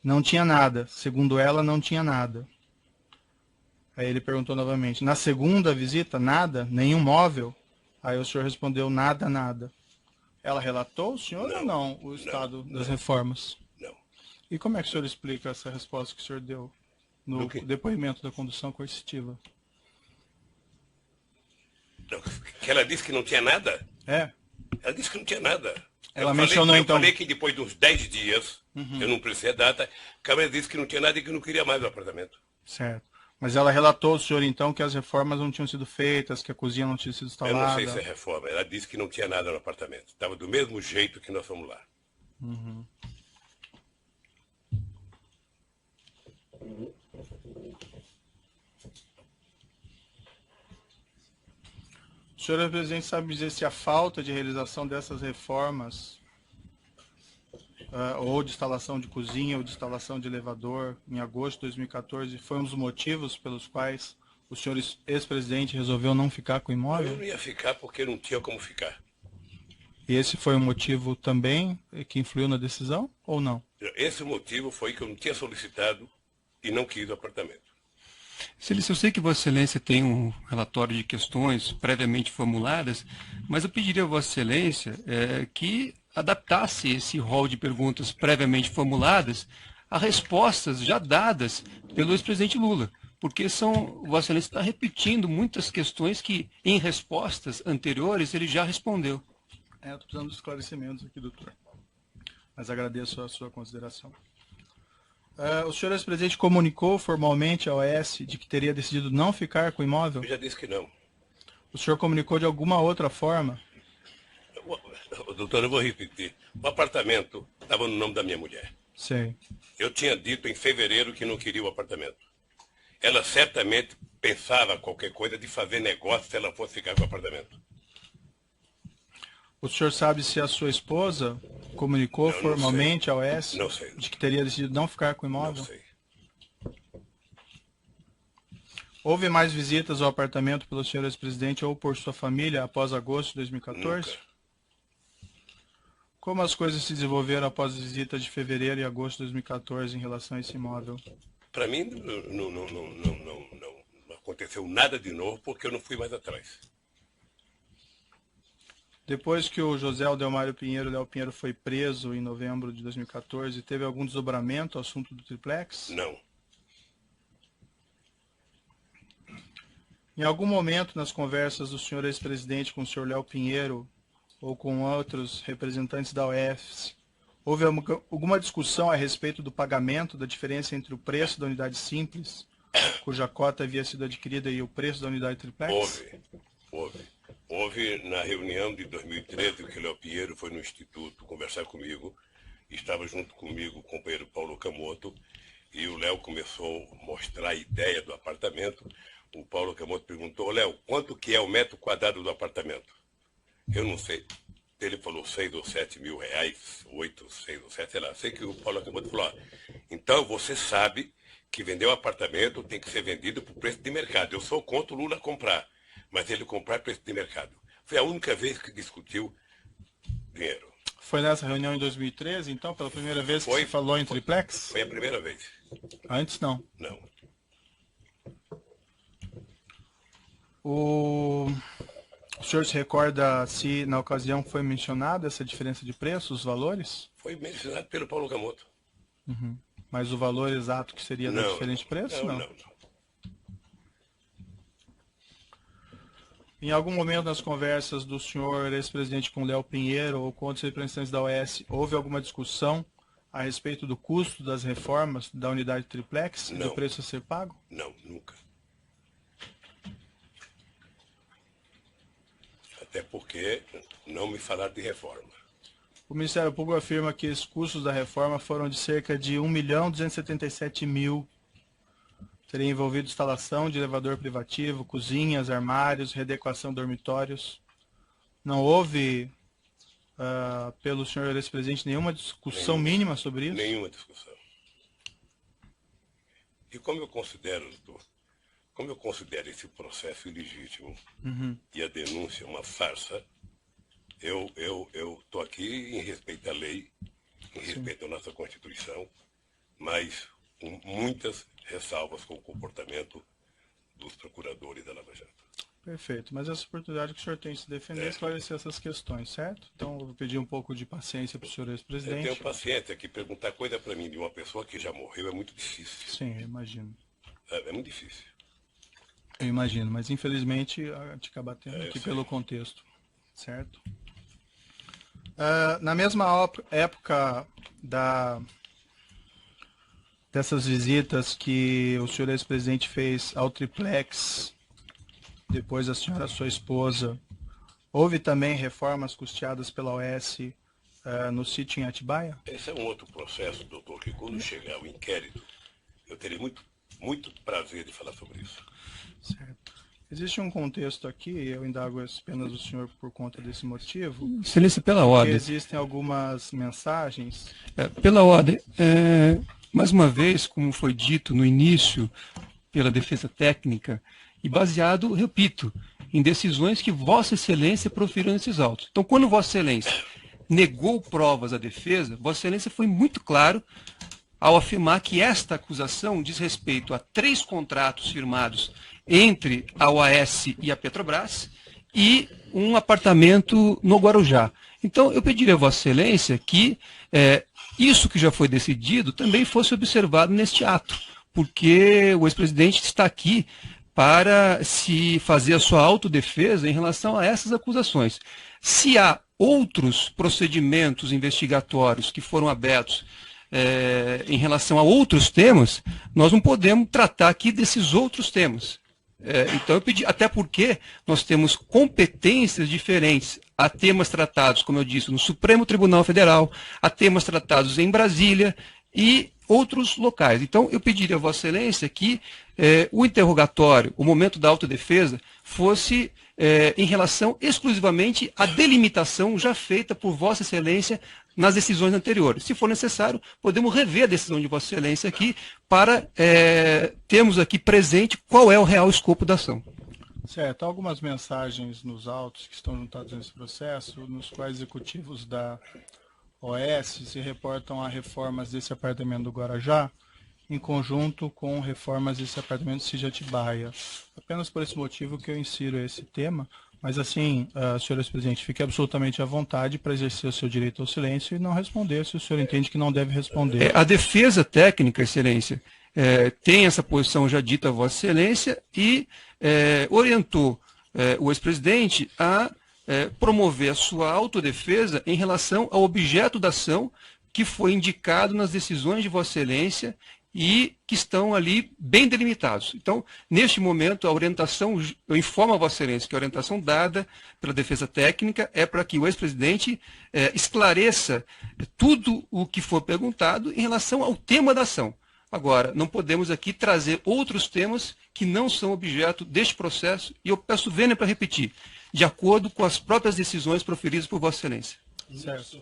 não tinha nada. Segundo ela, não tinha nada. Aí ele perguntou novamente: na segunda visita, nada? Nenhum móvel? Aí o senhor respondeu: nada, nada. Ela relatou ao senhor ou não o estado das reformas? Não. E como é que o senhor explica essa resposta que o senhor deu no depoimento da condução coercitiva? Que ela disse que não tinha nada? É. Ela disse que não tinha nada. Ela mencionou então... Eu falei que depois de uns 10 dias, eu não precisei a data, a Câmara disse que não tinha nada e que não queria mais o apartamento. Certo. Mas ela relatou ao senhor então que as reformas não tinham sido feitas, que a cozinha não tinha sido instalada? Eu não sei se é reforma. Ela disse que não tinha nada no apartamento. Estava do mesmo jeito que nós fomos lá. Uhum. O senhor, presidente, sabe dizer se a falta de realização dessas reformas, ou de instalação de cozinha, ou de instalação de elevador, em agosto de 2014, foi um dos motivos pelos quais o senhor ex-presidente resolveu não ficar com o imóvel? Eu não ia ficar porque não tinha como ficar. E esse foi um motivo também que influiu na decisão, ou não? Esse motivo foi que eu não tinha solicitado e não quis o apartamento. Excelência, eu sei que Vossa Excelência tem um relatório de questões previamente formuladas, mas eu pediria a Vossa Excelência que adaptasse esse rol de perguntas previamente formuladas a respostas já dadas pelo ex-presidente Lula, porque Vossa Excelência está repetindo muitas questões que, em respostas anteriores, ele já respondeu. Eu estou precisando de esclarecimentos aqui, doutor, mas agradeço a sua consideração. O senhor ex-presidente comunicou formalmente ao OAS de que teria decidido não ficar com o imóvel? Eu já disse que não. O senhor comunicou de alguma outra forma? Doutor, eu vou repetir. O apartamento estava no nome da minha mulher. Sei. Eu tinha dito em fevereiro que não queria o apartamento. Ela certamente pensava qualquer coisa de fazer negócio se ela fosse ficar com o apartamento. O senhor sabe se a sua esposa comunicou formalmente ao OAS de que teria decidido não ficar com o imóvel? Não sei. Houve mais visitas ao apartamento pelo senhor ex-presidente ou por sua família após agosto de 2014? Nunca. Como as coisas se desenvolveram após as visitas de fevereiro e agosto de 2014 em relação a esse imóvel? Para mim, não aconteceu nada de novo porque eu não fui mais atrás. Depois que o José Aldelmário Pinheiro, Léo Pinheiro, foi preso em novembro de 2014, teve algum desdobramento ao assunto do triplex? Não. Em algum momento nas conversas do senhor ex-presidente com o senhor Léo Pinheiro, ou com outros representantes da OES, houve alguma discussão a respeito do pagamento da diferença entre o preço da unidade simples, cuja cota havia sido adquirida, e o preço da unidade triplex? Houve na reunião de 2013, que o Léo Pinheiro foi no Instituto conversar comigo, estava junto comigo o companheiro Paulo Camoto, e o Léo começou a mostrar a ideia do apartamento. O Paulo Camoto perguntou: Léo, quanto que é o metro quadrado do apartamento? Eu não sei. Ele falou 6 ou 7 mil reais, 8, 6 ou 7, sei lá. Sei que o Paulo Camoto falou: então você sabe que vender um apartamento tem que ser vendido por preço de mercado. Eu sou contra o Lula comprar, mas ele comprar preço de mercado. Foi a única vez que discutiu dinheiro. Foi nessa reunião em 2013, então, pela primeira vez que se falou em triplex? Foi a primeira vez. Antes não? Não. O senhor se recorda se na ocasião foi mencionada essa diferença de preço, os valores? Foi mencionado pelo Paulo Camoto. Uhum. Mas o valor exato que seria da diferente preço? Não. Em algum momento nas conversas do senhor ex-presidente com Léo Pinheiro ou com outros representantes da OES, houve alguma discussão a respeito do custo das reformas da unidade triplex e do preço a ser pago? Não, nunca. Até porque não me falaram de reforma. O Ministério Público afirma que os custos da reforma foram de cerca de 1.277.000. Teria envolvido instalação de elevador privativo, cozinhas, armários, readequação de dormitórios. Não houve, pelo senhor ex-presidente, nenhuma discussão mínima sobre isso? Nenhuma discussão. E como eu considero esse processo ilegítimo e a denúncia uma farsa, eu estou aqui em respeito à lei, em respeito à nossa Constituição, mas com muitas ressalvas com o comportamento dos procuradores da Lava Jato. Perfeito, mas essa oportunidade que o senhor tem de se defender é esclarecer essas questões, certo? Então eu vou pedir um pouco de paciência para o senhor ex-presidente. Eu tenho paciência, que perguntar coisa para mim de uma pessoa que já morreu é muito difícil. Sim, eu imagino. É muito difícil. Eu imagino, mas infelizmente a gente acaba batendo aqui pelo contexto, certo? Na mesma época dessas visitas que o senhor ex-presidente fez ao triplex, depois a senhora, sua esposa, houve também reformas custeadas pela OES no sítio em Atibaia? Esse é um outro processo, doutor, que quando chegar o inquérito, eu terei muito prazer de falar sobre isso. Certo. Existe um contexto aqui, eu indago apenas o senhor por conta desse motivo. Excelência, pela ordem. Existem algumas mensagens. Pela ordem, mais uma vez, como foi dito no início pela defesa técnica, e baseado, repito, em decisões que Vossa Excelência proferiu nesses autos. Então, quando Vossa Excelência negou provas à defesa, Vossa Excelência foi muito claro ao afirmar que esta acusação diz respeito a 3 contratos firmados entre a OAS e a Petrobras e um apartamento no Guarujá. Então, eu pediria a Vossa Excelência que isso que já foi decidido também fosse observado neste ato, porque o ex-presidente está aqui para se fazer a sua autodefesa em relação a essas acusações. Se há outros procedimentos investigatórios que foram abertos em relação a outros temas, nós não podemos tratar aqui desses outros temas. Então eu pedi, até porque nós temos competências diferentes. Há temas tratados, como eu disse, no Supremo Tribunal Federal, há temas tratados em Brasília e outros locais. Então eu pediria a Vossa Excelência que o interrogatório, o momento da autodefesa, fosse em relação exclusivamente à delimitação já feita por Vossa Excelência nas decisões anteriores. Se for necessário, podemos rever a decisão de Vossa Excelência aqui para termos aqui presente qual é o real escopo da ação. Certo. Há algumas mensagens nos autos que estão juntados nesse processo, nos quais executivos da OAS se reportam a reformas desse apartamento do Guarujá, em conjunto com reformas desse apartamento de Atibaia. Apenas por esse motivo que eu insiro esse tema, mas assim, senhor ex-presidente, fique absolutamente à vontade para exercer o seu direito ao silêncio e não responder se o senhor entende que não deve responder. A defesa técnica, Excelência, tem essa posição já dita a Vossa Excelência e orientou o ex-presidente a promover a sua autodefesa em relação ao objeto da ação que foi indicado nas decisões de Vossa Excelência e que estão ali bem delimitados. Então, neste momento, a orientação, eu informo a Vossa Excelência que a orientação dada pela defesa técnica é para que o ex-presidente esclareça tudo o que for perguntado em relação ao tema da ação. Agora, não podemos aqui trazer outros temas que não são objeto deste processo, e eu peço vênia para repetir, de acordo com as próprias decisões proferidas por Vossa Excelência. Certo.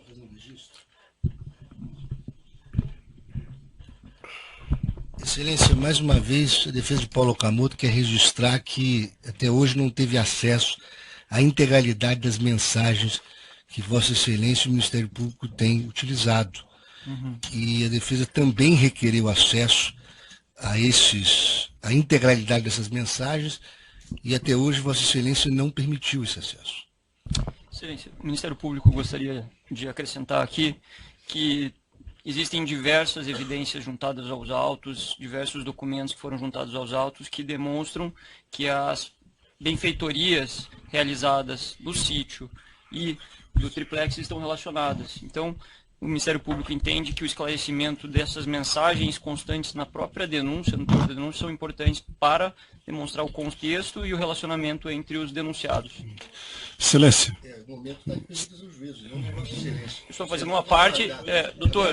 Excelência, mais uma vez, a defesa de Paulo Okamoto quer registrar que até hoje não teve acesso à integralidade das mensagens que Vossa Excelência e o Ministério Público têm utilizado. E a defesa também requereu acesso a integralidade dessas mensagens, e até hoje Vossa Excelência não permitiu esse acesso. Excelência, o Ministério Público gostaria de acrescentar aqui que existem diversas evidências juntadas aos autos, diversos documentos que foram juntados aos autos que demonstram que as benfeitorias realizadas no sítio e do triplex estão relacionadas. Então, o Ministério Público entende que o esclarecimento dessas mensagens constantes na própria denúncia, no teor da denúncia, são importantes para demonstrar o contexto e o relacionamento entre os denunciados. Excelência. No momento da pergunta do juízo, não Vossa Excelência. Estou fazendo uma parte, doutor,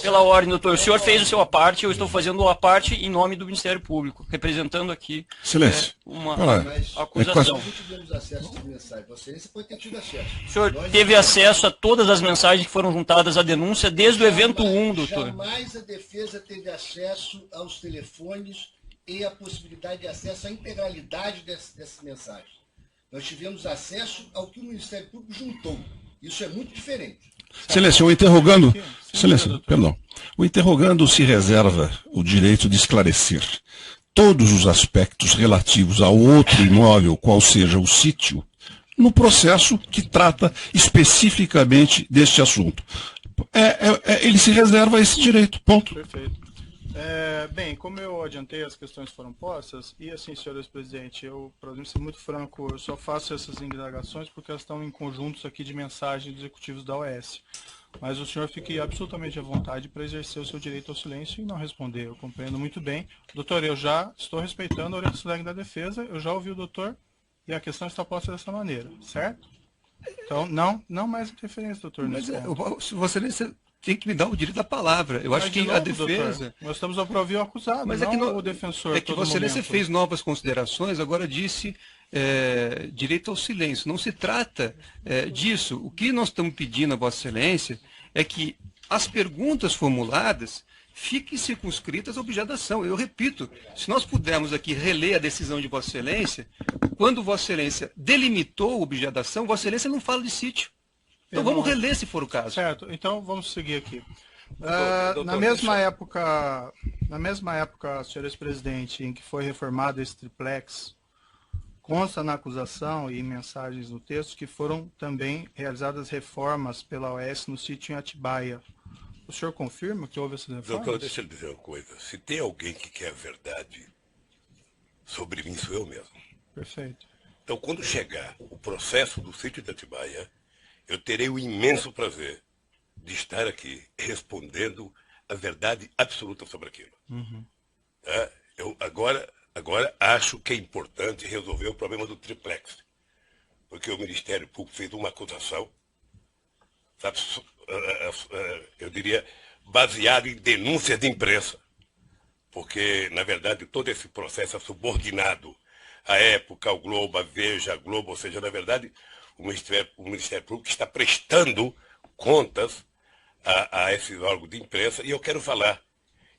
pela ordem, doutor, o senhor fez o seu a parte, eu estou fazendo a parte em nome do Ministério Público, representando aqui Excelência. Uma Mas acusação. nós não tivemos acesso às mensagens. Vossa Excelência pode ter tido acesso. O senhor teve acesso a todas as mensagens que foram juntadas à denúncia desde o evento 1, doutor. Jamais a defesa teve acesso aos telefones e a possibilidade de acesso à integralidade dessas mensagens. Nós tivemos acesso ao que o Ministério Público juntou. Isso é muito diferente. Excelência, o interrogando... Excelência, perdão. O interrogando se reserva o direito de esclarecer todos os aspectos relativos a outro imóvel, qual seja o sítio, no processo que trata especificamente deste assunto. Ele se reserva esse direito, ponto. Perfeito. Bem, como eu adiantei, as questões foram postas, e assim, senhor presidente, para ser muito franco, eu só faço essas indagações porque elas estão em conjuntos aqui de mensagens dos executivos da OAS. Mas o senhor fique absolutamente à vontade para exercer o seu direito ao silêncio e não responder. Eu compreendo muito bem. Doutor, eu já estou respeitando a orientação da defesa, eu já ouvi o doutor, e a questão está posta dessa maneira, certo? Então, não mais interferência, doutor. Mas se você tem que me dar o direito da palavra. Eu acho que a defesa... Doutor, nós estamos para ouvir o acusado, mas não o defensor. É que Vossa Excelência fez novas considerações, agora disse direito ao silêncio. Não se trata disso. O que nós estamos pedindo a Vossa Excelência é que as perguntas formuladas fiquem circunscritas ao objeto da ação. Eu repito, se nós pudermos aqui reler a decisão de Vossa Excelência, quando Vossa Excelência delimitou o objeto da ação, Vossa Excelência não fala de sítio. Então vamos reler se for o caso. Certo, então vamos seguir aqui. Na mesma época, senhor ex-presidente, em que foi reformado esse triplex, consta na acusação e em mensagens no texto que foram também realizadas reformas pela OAS no sítio em Atibaia. O senhor confirma que houve essas reformas? Doutor, deixa eu dizer uma coisa. Se tem alguém que quer a verdade sobre mim, sou eu mesmo. Perfeito. Então, quando chegar o processo do sítio de Atibaia, eu terei o imenso prazer de estar aqui respondendo a verdade absoluta sobre aquilo. Eu agora acho que é importante resolver o problema do triplex, porque o Ministério Público fez uma acusação, sabe, eu diria, baseada em denúncias de imprensa, porque, na verdade, todo esse processo é subordinado à época, ao Globo, à Veja, à Globo, ou seja, na verdade, o Ministério Público está prestando contas a esses órgãos de imprensa, e eu quero falar.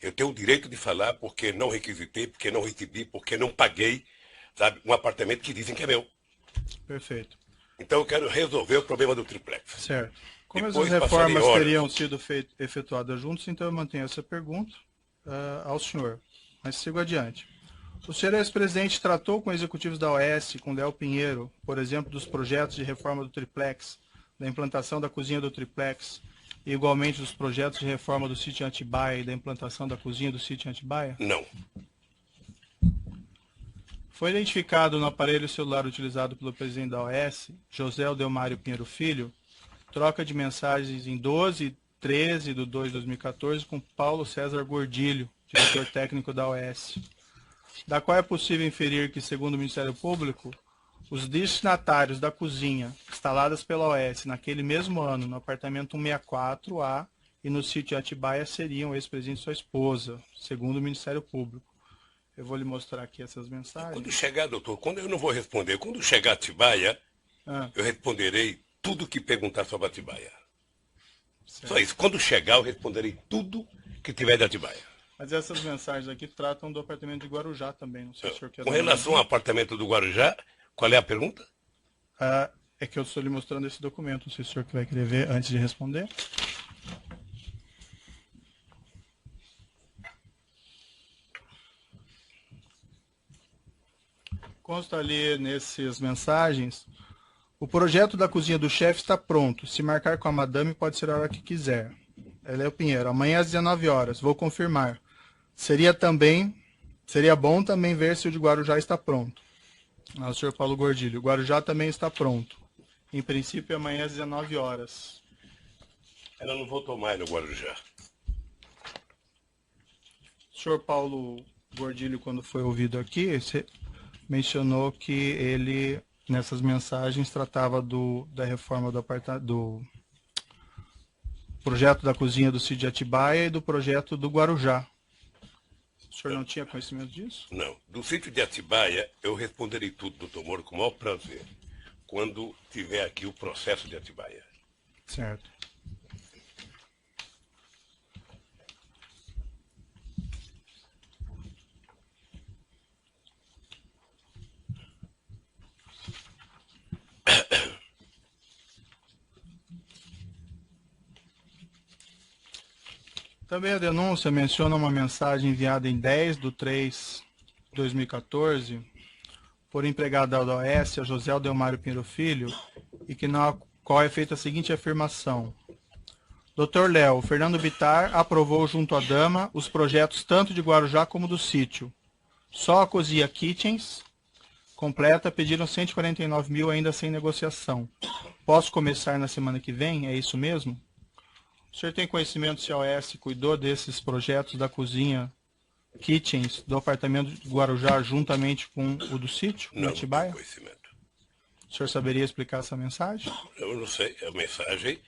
Eu tenho o direito de falar porque não requisitei, porque não recebi, porque não paguei, sabe, um apartamento que dizem que é meu. Perfeito. Então eu quero resolver o problema do triplex. Certo. Como Depois essas reformas passarei teriam sido efetuadas juntos, então eu mantenho essa pergunta ao senhor. Mas sigo adiante. O senhor ex-presidente tratou com executivos da OAS, com Léo Pinheiro, por exemplo, dos projetos de reforma do triplex, da implantação da cozinha do triplex, e igualmente dos projetos de reforma do sítio em Atibaia e da implantação da cozinha do sítio em Atibaia? Não. Foi identificado no aparelho celular utilizado pelo presidente da OAS, José Odelmário Pinheiro Filho, troca de mensagens em 12/13/2014 com Paulo César Gordilho, diretor técnico da OAS, da qual é possível inferir que, segundo o Ministério Público, os destinatários da cozinha instaladas pela OAS naquele mesmo ano no apartamento 164A e no sítio Atibaia seriam o ex-presidente e sua esposa, segundo o Ministério Público. Eu vou lhe mostrar aqui essas mensagens. Quando chegar, doutor, quando eu não vou responder, quando chegar a Atibaia, eu responderei tudo que perguntar sobre Atibaia. Certo. Só isso. Quando chegar, eu responderei tudo que tiver de Atibaia. Mas essas mensagens aqui tratam do apartamento de Guarujá também. Não sei se o senhor quer. Com relação ao apartamento do Guarujá, qual é a pergunta? É que eu estou lhe mostrando esse documento. Não sei se o senhor vai querer ver antes de responder. Consta ali nessas mensagens: o projeto da cozinha do chefe está pronto. Se marcar com a madame, pode ser a hora que quiser. Eléo Pinheiro, amanhã às 19 horas, vou confirmar. Seria bom também ver se o de Guarujá está pronto. O senhor Paulo Gordilho, o Guarujá também está pronto. Em princípio, amanhã às 19 horas. Ela não votou mais no Guarujá. O senhor Paulo Gordilho, quando foi ouvido aqui, mencionou que ele, nessas mensagens, tratava da reforma do projeto da cozinha do sítio de Atibaia e do projeto do Guarujá. O senhor não tinha conhecimento disso? Não. Do sítio de Atibaia, eu responderei tudo, doutor Moro, com o maior prazer, quando tiver aqui o processo de Atibaia. Certo. Também a denúncia menciona uma mensagem enviada em 10/3/2014 por empregado da OAS, a José Odelmário Pinheiro Filho, e que na qual é feita a seguinte afirmação: Dr. Léo, Fernando Bittar aprovou junto à dama os projetos tanto de Guarujá como do sítio. Só a cozinha Kitchens completa pediram 149 mil ainda sem negociação. Posso começar na semana que vem? É isso mesmo? O senhor tem conhecimento se a OAS cuidou desses projetos da cozinha Kitchens do apartamento de Guarujá juntamente com o do sítio? Não, Atibaia? não tenho conhecimento. O senhor saberia explicar essa mensagem? Eu não sei. A mensagem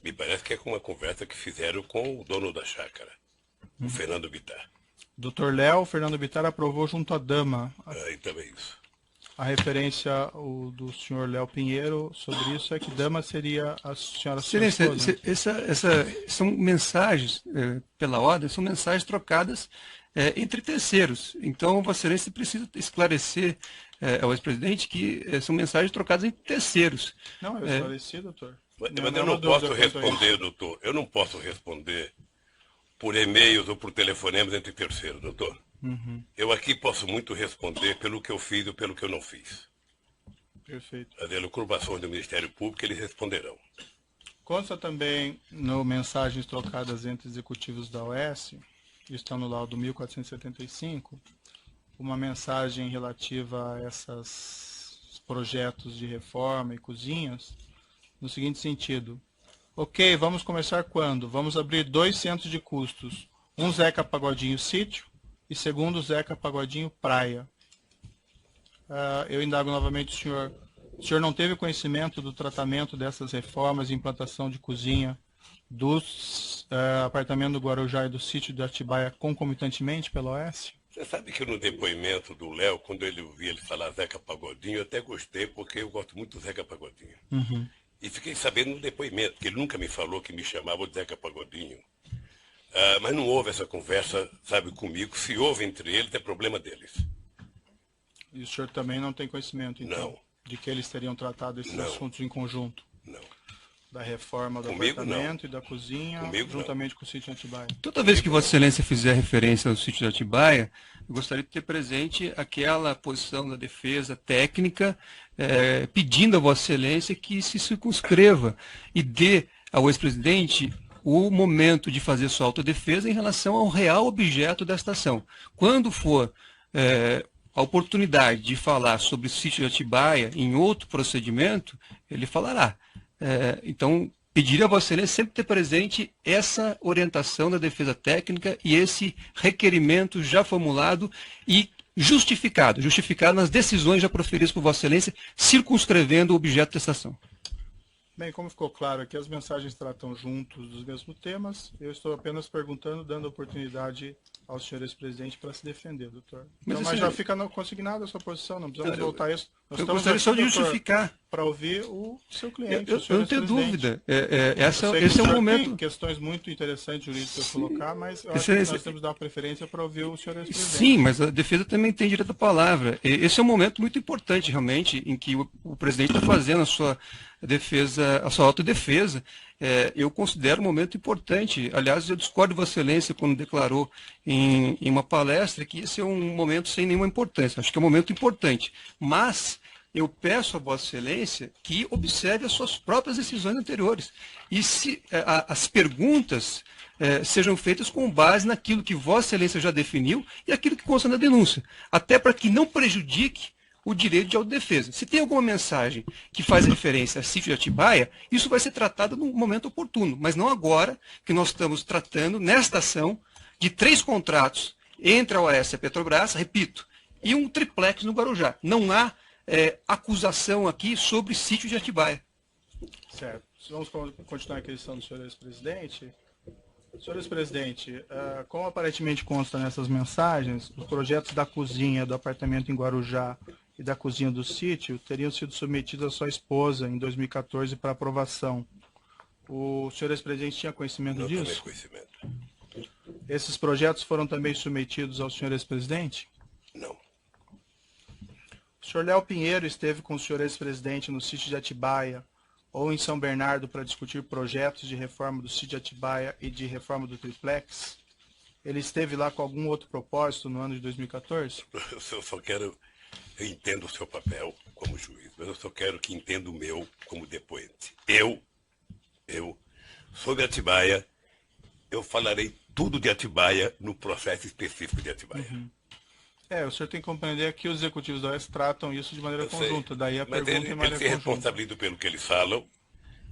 me parece que é com uma conversa que fizeram com o dono da chácara, o Fernando Bittar. Dr. Léo, Fernando Bittar aprovou junto à dama. E também isso. A referência do senhor Léo Pinheiro sobre isso é que dama seria a senhora Excelência, são mensagens, pela ordem, são mensagens trocadas entre terceiros. Então, Vossa Excelência precisa esclarecer ao ex-presidente que são mensagens trocadas entre terceiros. Não, eu esclareci, doutor. Mas eu não posso responder, doutor. Eu não posso responder por e-mails ou por telefonemas entre terceiros, doutor. Eu aqui posso muito responder pelo que eu fiz ou pelo que eu não fiz. Perfeito. As elucubrações do Ministério Público, eles responderão. Consta também no mensagens trocadas entre executivos da OAS, está no laudo 1475, uma mensagem relativa a esses projetos de reforma e cozinhas, no seguinte sentido: ok, vamos começar quando? Vamos abrir 2 centros de custos, um Zeca Pagodinho Sítio e segundo Zeca Pagodinho Praia. Eu indago novamente o senhor não teve conhecimento do tratamento dessas reformas e implantação de cozinha dos apartamentos do Guarujá e do sítio de Atibaia concomitantemente pela OAS? Você sabe que no depoimento do Léo, quando eu ouvi ele falar Zeca Pagodinho, eu até gostei, porque eu gosto muito do Zeca Pagodinho. E fiquei sabendo no depoimento, que ele nunca me falou que me chamava de Zeca Pagodinho. Mas não houve essa conversa, sabe, comigo. Se houve entre eles, é problema deles. E o senhor também não tem conhecimento, então, não, de que eles teriam tratado esses assuntos em conjunto? Não. Da reforma do Comigo, apartamento não. E da cozinha, Comigo, juntamente com o sítio de Atibaia? Toda vez que Vossa Excelência fizer referência ao sítio de Atibaia, eu gostaria de ter presente aquela posição da defesa técnica, pedindo a Vossa Excelência que se circunscreva e dê ao ex-presidente o momento de fazer sua autodefesa em relação ao real objeto desta ação. Quando for a oportunidade de falar sobre o sítio de Atibaia em outro procedimento, ele falará. Então, pediria a Vossa Excelência sempre ter presente essa orientação da defesa técnica e esse requerimento já formulado e justificado nas decisões já proferidas por Vossa Excelência, circunscrevendo o objeto dessa ação. Bem, como ficou claro aqui, as mensagens tratam juntos dos mesmos temas. Eu estou apenas perguntando, dando oportunidade ao senhor ex-presidente para se defender, doutor. Então, mas já fica consignada a sua posição, não precisamos voltar a isso. Nós eu gostaria só de justificar. Para ouvir o seu cliente, eu não tenho dúvida. Esse é um momento... Tem questões muito interessantes jurídicas para colocar, mas eu acho que nós temos que dar preferência para ouvir o senhor ex-presidente. Sim, mas a defesa também tem direito à palavra. Esse é um momento muito importante, realmente, em que o presidente está fazendo a sua defesa, a sua autodefesa. Eu considero um momento importante. Aliás, eu discordo de Vossa Excelência quando declarou em uma palestra que esse é um momento sem nenhuma importância. Acho que é um momento importante. Mas eu peço a Vossa Excelência que observe as suas próprias decisões anteriores. E se as perguntas sejam feitas com base naquilo que Vossa Excelência já definiu e aquilo que consta na denúncia. Até para que não prejudique o direito de autodefesa. Se tem alguma mensagem que faz referência a sítio de Atibaia, isso vai ser tratado no momento oportuno, mas não agora que nós estamos tratando, nesta ação, de 3 contratos entre a OAS e a Petrobras, repito, e um triplex no Guarujá. Não há acusação aqui sobre sítio de Atibaia. Certo. Vamos continuar a questão do senhor ex-presidente. Senhor ex-presidente, como aparentemente consta nessas mensagens, os projetos da cozinha do apartamento em Guarujá e da cozinha do sítio teriam sido submetidos à sua esposa em 2014 para aprovação. O senhor ex-presidente tinha conhecimento disso? Não tomei conhecimento. Esses projetos foram também submetidos ao senhor ex-presidente? Não. O senhor Léo Pinheiro esteve com o senhor ex-presidente no sítio de Atibaia ou em São Bernardo para discutir projetos de reforma do sítio de Atibaia e de reforma do triplex? Ele esteve lá com algum outro propósito no ano de 2014? Eu só quero... Eu entendo o seu papel como juiz, mas eu só quero que entenda o meu como depoente. Eu, sobre Atibaia, eu falarei tudo de Atibaia no processo específico de Atibaia. Uhum. O senhor tem que compreender que os executivos da OAS tratam isso de maneira conjunta. Daí a pergunta em maneira conjunta. Ele se responsabiliza pelo que eles falam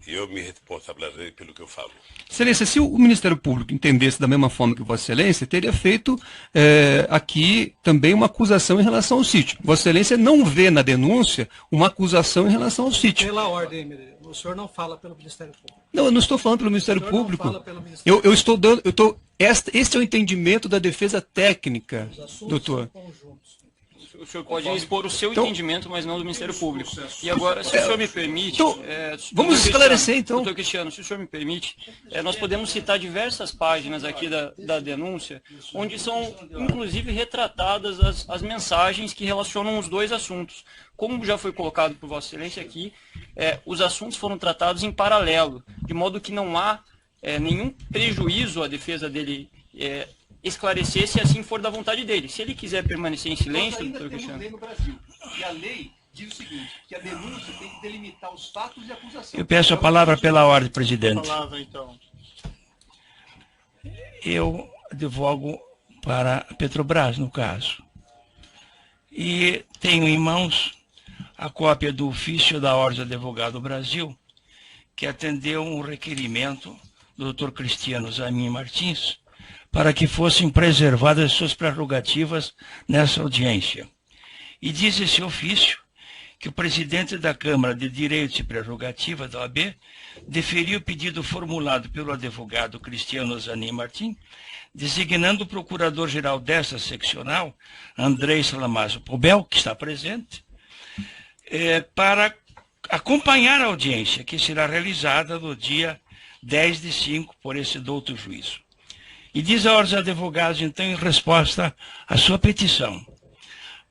e eu me responsabilizei pelo que eu falo. Excelência, se o Ministério Público entendesse da mesma forma que Vossa Excelência, teria feito aqui também uma acusação em relação ao sítio. Vossa Excelência não vê na denúncia uma acusação em relação ao sítio. Pela ordem, o senhor não fala pelo Ministério Público. Não, eu não estou falando pelo Ministério Público. Eu estou dando... Este é o entendimento da defesa técnica, doutor. O senhor pode expor o seu entendimento, mas não do Ministério Público. E agora, se o senhor me permite... vamos esclarecer, então. Doutor Cristiano, se o senhor me permite, nós podemos citar diversas páginas aqui da denúncia, onde são, inclusive, retratadas as mensagens que relacionam os dois assuntos. Como já foi colocado por Vossa Excelência aqui, os assuntos foram tratados em paralelo, de modo que não há nenhum prejuízo à defesa dele esclarecer se assim for da vontade dele. Se ele quiser permanecer em silêncio, doutor Cristiano... Lei no Brasil. E a lei diz o seguinte, que a denúncia tem que delimitar os fatos de acusação. Eu peço a palavra pela ordem, presidente. A palavra, então. Eu advogo para a Petrobras, no caso. E tenho em mãos a cópia do ofício da Ordem do Advogado do Brasil, que atendeu um requerimento do Dr. Cristiano Zamin Martins, para que fossem preservadas suas prerrogativas nessa audiência. E diz esse ofício que o presidente da Câmara de Direitos e Prerrogativas da OAB deferiu o pedido formulado pelo advogado Cristiano Zanin Martins, designando o procurador-geral dessa seccional, Andrei Salamazo Pobel, que está presente, para acompanhar a audiência, que será realizada no dia 10/5 por esse douto juízo. E diz a Ordem dos Advogados, então, em resposta à sua petição: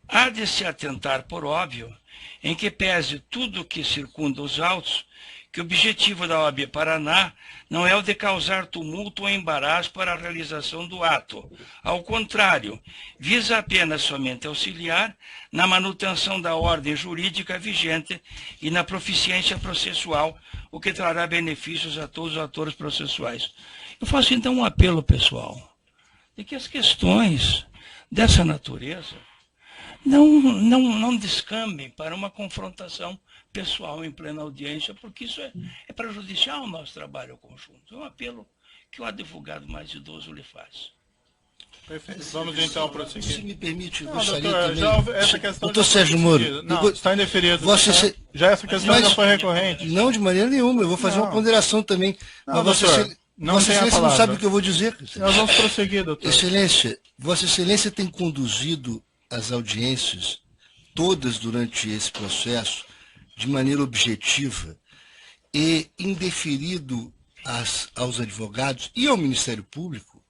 há de se atentar, por óbvio, em que pese tudo o que circunda os autos, que o objetivo da OAB Paraná não é o de causar tumulto ou embaraço para a realização do ato. Ao contrário, visa apenas somente auxiliar na manutenção da ordem jurídica vigente e na proficiência processual, o que trará benefícios a todos os atores processuais. Eu faço então um apelo pessoal, de que as questões dessa natureza não descambem para uma confrontação pessoal em plena audiência, porque isso é prejudicial ao nosso trabalho conjunto. É um apelo que o advogado mais idoso lhe faz. Perfeito. Vamos então prosseguir. Se me permite, não, gostaria doutor, também... essa questão doutor Sérgio Moro... Não, está indeferido. Já essa questão já foi recorrente. Não, de maneira nenhuma. Eu vou fazer uma ponderação também. Não, mas doutor, Vossa Excelência não sabe o que eu vou dizer. Nós vamos prosseguir, doutor. Excelência, Vossa Excelência tem conduzido as audiências todas durante esse processo de maneira objetiva e indeferido aos advogados e ao Ministério Público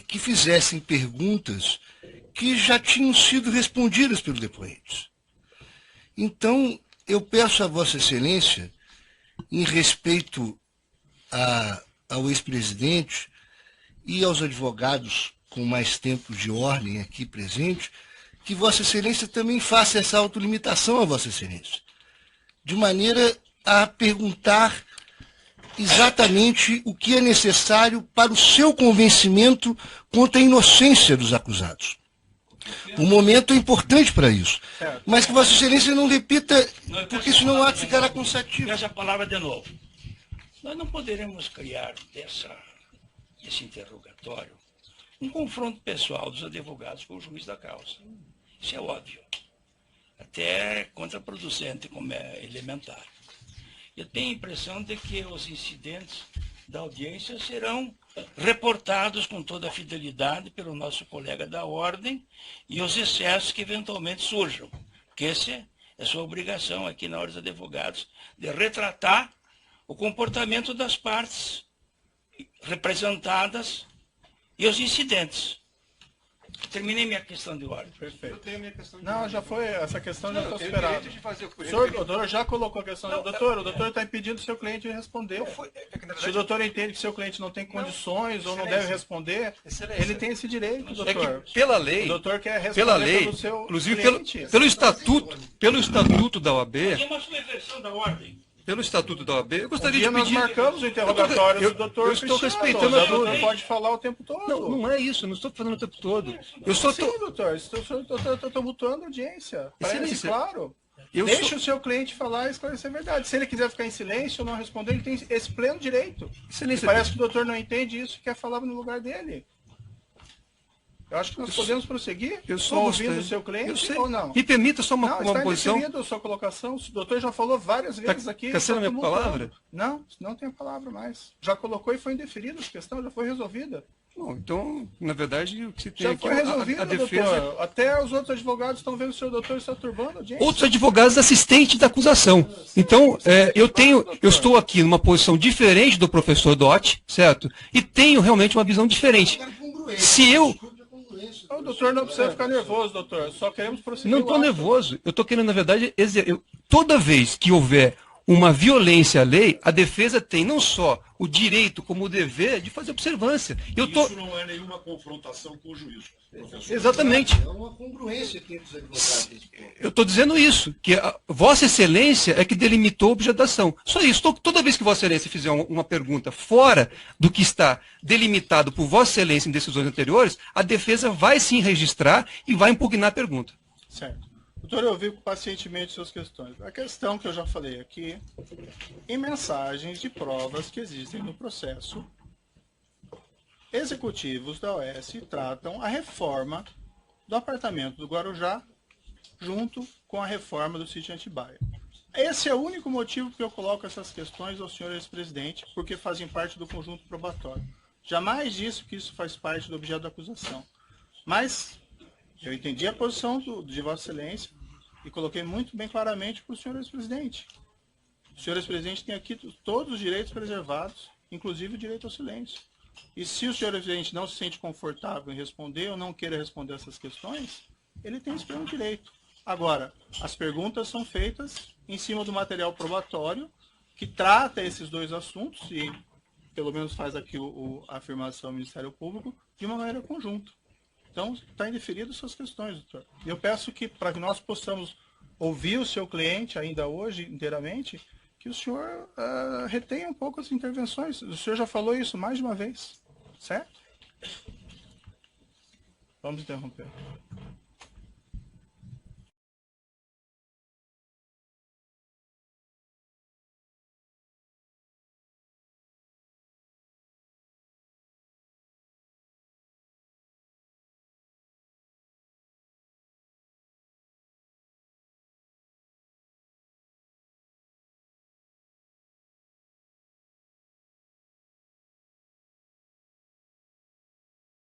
que fizessem perguntas que já tinham sido respondidas pelos depoentes. Então, eu peço a Vossa Excelência, em respeito ao ex-presidente e aos advogados com mais tempo de ordem aqui presente, que Vossa Excelência também faça essa autolimitação a Vossa Excelência, de maneira a perguntar exatamente o que é necessário para o seu convencimento quanto à inocência dos acusados. O momento é importante para isso. Mas que Vossa Excelência não repita, porque senão o ato ficará cansativo. Essa palavra de novo. Nós não poderemos criar desse interrogatório um confronto pessoal dos advogados com o juiz da causa. Isso é óbvio. Até contraproducente, como é elementar. Eu tenho a impressão de que os incidentes da audiência serão reportados com toda a fidelidade pelo nosso colega da ordem e os excessos que eventualmente surjam. Porque essa é sua obrigação aqui na Ordem dos Advogados, de retratar o comportamento das partes representadas e os incidentes. Terminei minha questão de ordem. Perfeito. Eu tenho minha questão de ordem. Já foi, essa questão já está superada. O doutor já colocou a questão. O doutor está impedindo o seu cliente de responder. Se o doutor entende que seu cliente não tem condições ou não deve responder, ele tem esse direito, doutor. Pela lei, o doutor quer responder pelo seu inclusive cliente. pelo estatuto da OAB, É uma subversão da ordem. pelo estatuto da OAB, eu gostaria de pedir... nós marcamos o interrogatório do doutor estou Cristiano. respeitando O doutor pode falar o tempo todo. Não é isso, eu não estou falando o tempo todo. Sim, doutor, estou tumultuando a audiência. Parece claro. Deixe o seu cliente falar e esclarecer a verdade. Se ele quiser ficar em silêncio ou não responder, ele tem esse pleno direito. Parece que o doutor não entende isso e quer falar no lugar dele. Eu acho que nós podemos prosseguir ouvindo o seu cliente ou não. Me permita só uma posição. Não, está a sua colocação. O doutor já falou várias vezes aqui. Caçando a minha palavra? Não tem a palavra mais. Já colocou e foi indeferida a questão, já foi resolvida. Bom, então, na verdade, o que se tem já aqui foi resolvido, a defesa... doutor. Até os outros advogados estão vendo o seu doutor está turbando a audiência. Outros advogados assistentes da acusação. Então, eu estou aqui numa posição diferente do professor Dotti, certo? E tenho realmente uma visão diferente. Se eu... O doutor não precisa ficar nervoso, doutor. Só queremos prosseguir. Não estou nervoso. Eu estou querendo, na verdade, toda vez que houver uma violência à lei, a defesa tem não só o direito, como o dever de fazer observância. Isso não é nenhuma confrontação com o juiz, professor. Exatamente. É uma congruência aqui dos advogados. Eu estou dizendo isso, que a Vossa Excelência é que delimitou a objetação. Só isso. Toda vez que Vossa Excelência fizer uma pergunta fora do que está delimitado por Vossa Excelência em decisões anteriores, a defesa vai sim registrar e vai impugnar a pergunta. Certo. Doutor, eu ouvi pacientemente suas questões. A questão que eu já falei aqui, em mensagens de provas que existem no processo, executivos da OAS tratam a reforma do apartamento do Guarujá junto com a reforma do sítio Atibaia. Esse é o único motivo que eu coloco essas questões ao senhor ex-presidente, porque fazem parte do conjunto probatório. Jamais disse que isso faz parte do objeto da acusação. Mas eu entendi a posição de Vossa Excelência e coloquei muito bem claramente para o senhor ex-presidente. O senhor ex-presidente tem aqui todos os direitos preservados, inclusive o direito ao silêncio. E se o senhor ex-presidente não se sente confortável em responder ou não queira responder essas questões, ele tem esse pleno direito. Agora, as perguntas são feitas em cima do material probatório que trata esses dois assuntos e, pelo menos faz aqui a afirmação do Ministério Público, de uma maneira conjunta. Então, está indeferido suas questões, doutor. E eu peço que, para que nós possamos ouvir o seu cliente ainda hoje inteiramente, que o senhor retenha um pouco as intervenções. O senhor já falou isso mais de uma vez, certo? Vamos interromper.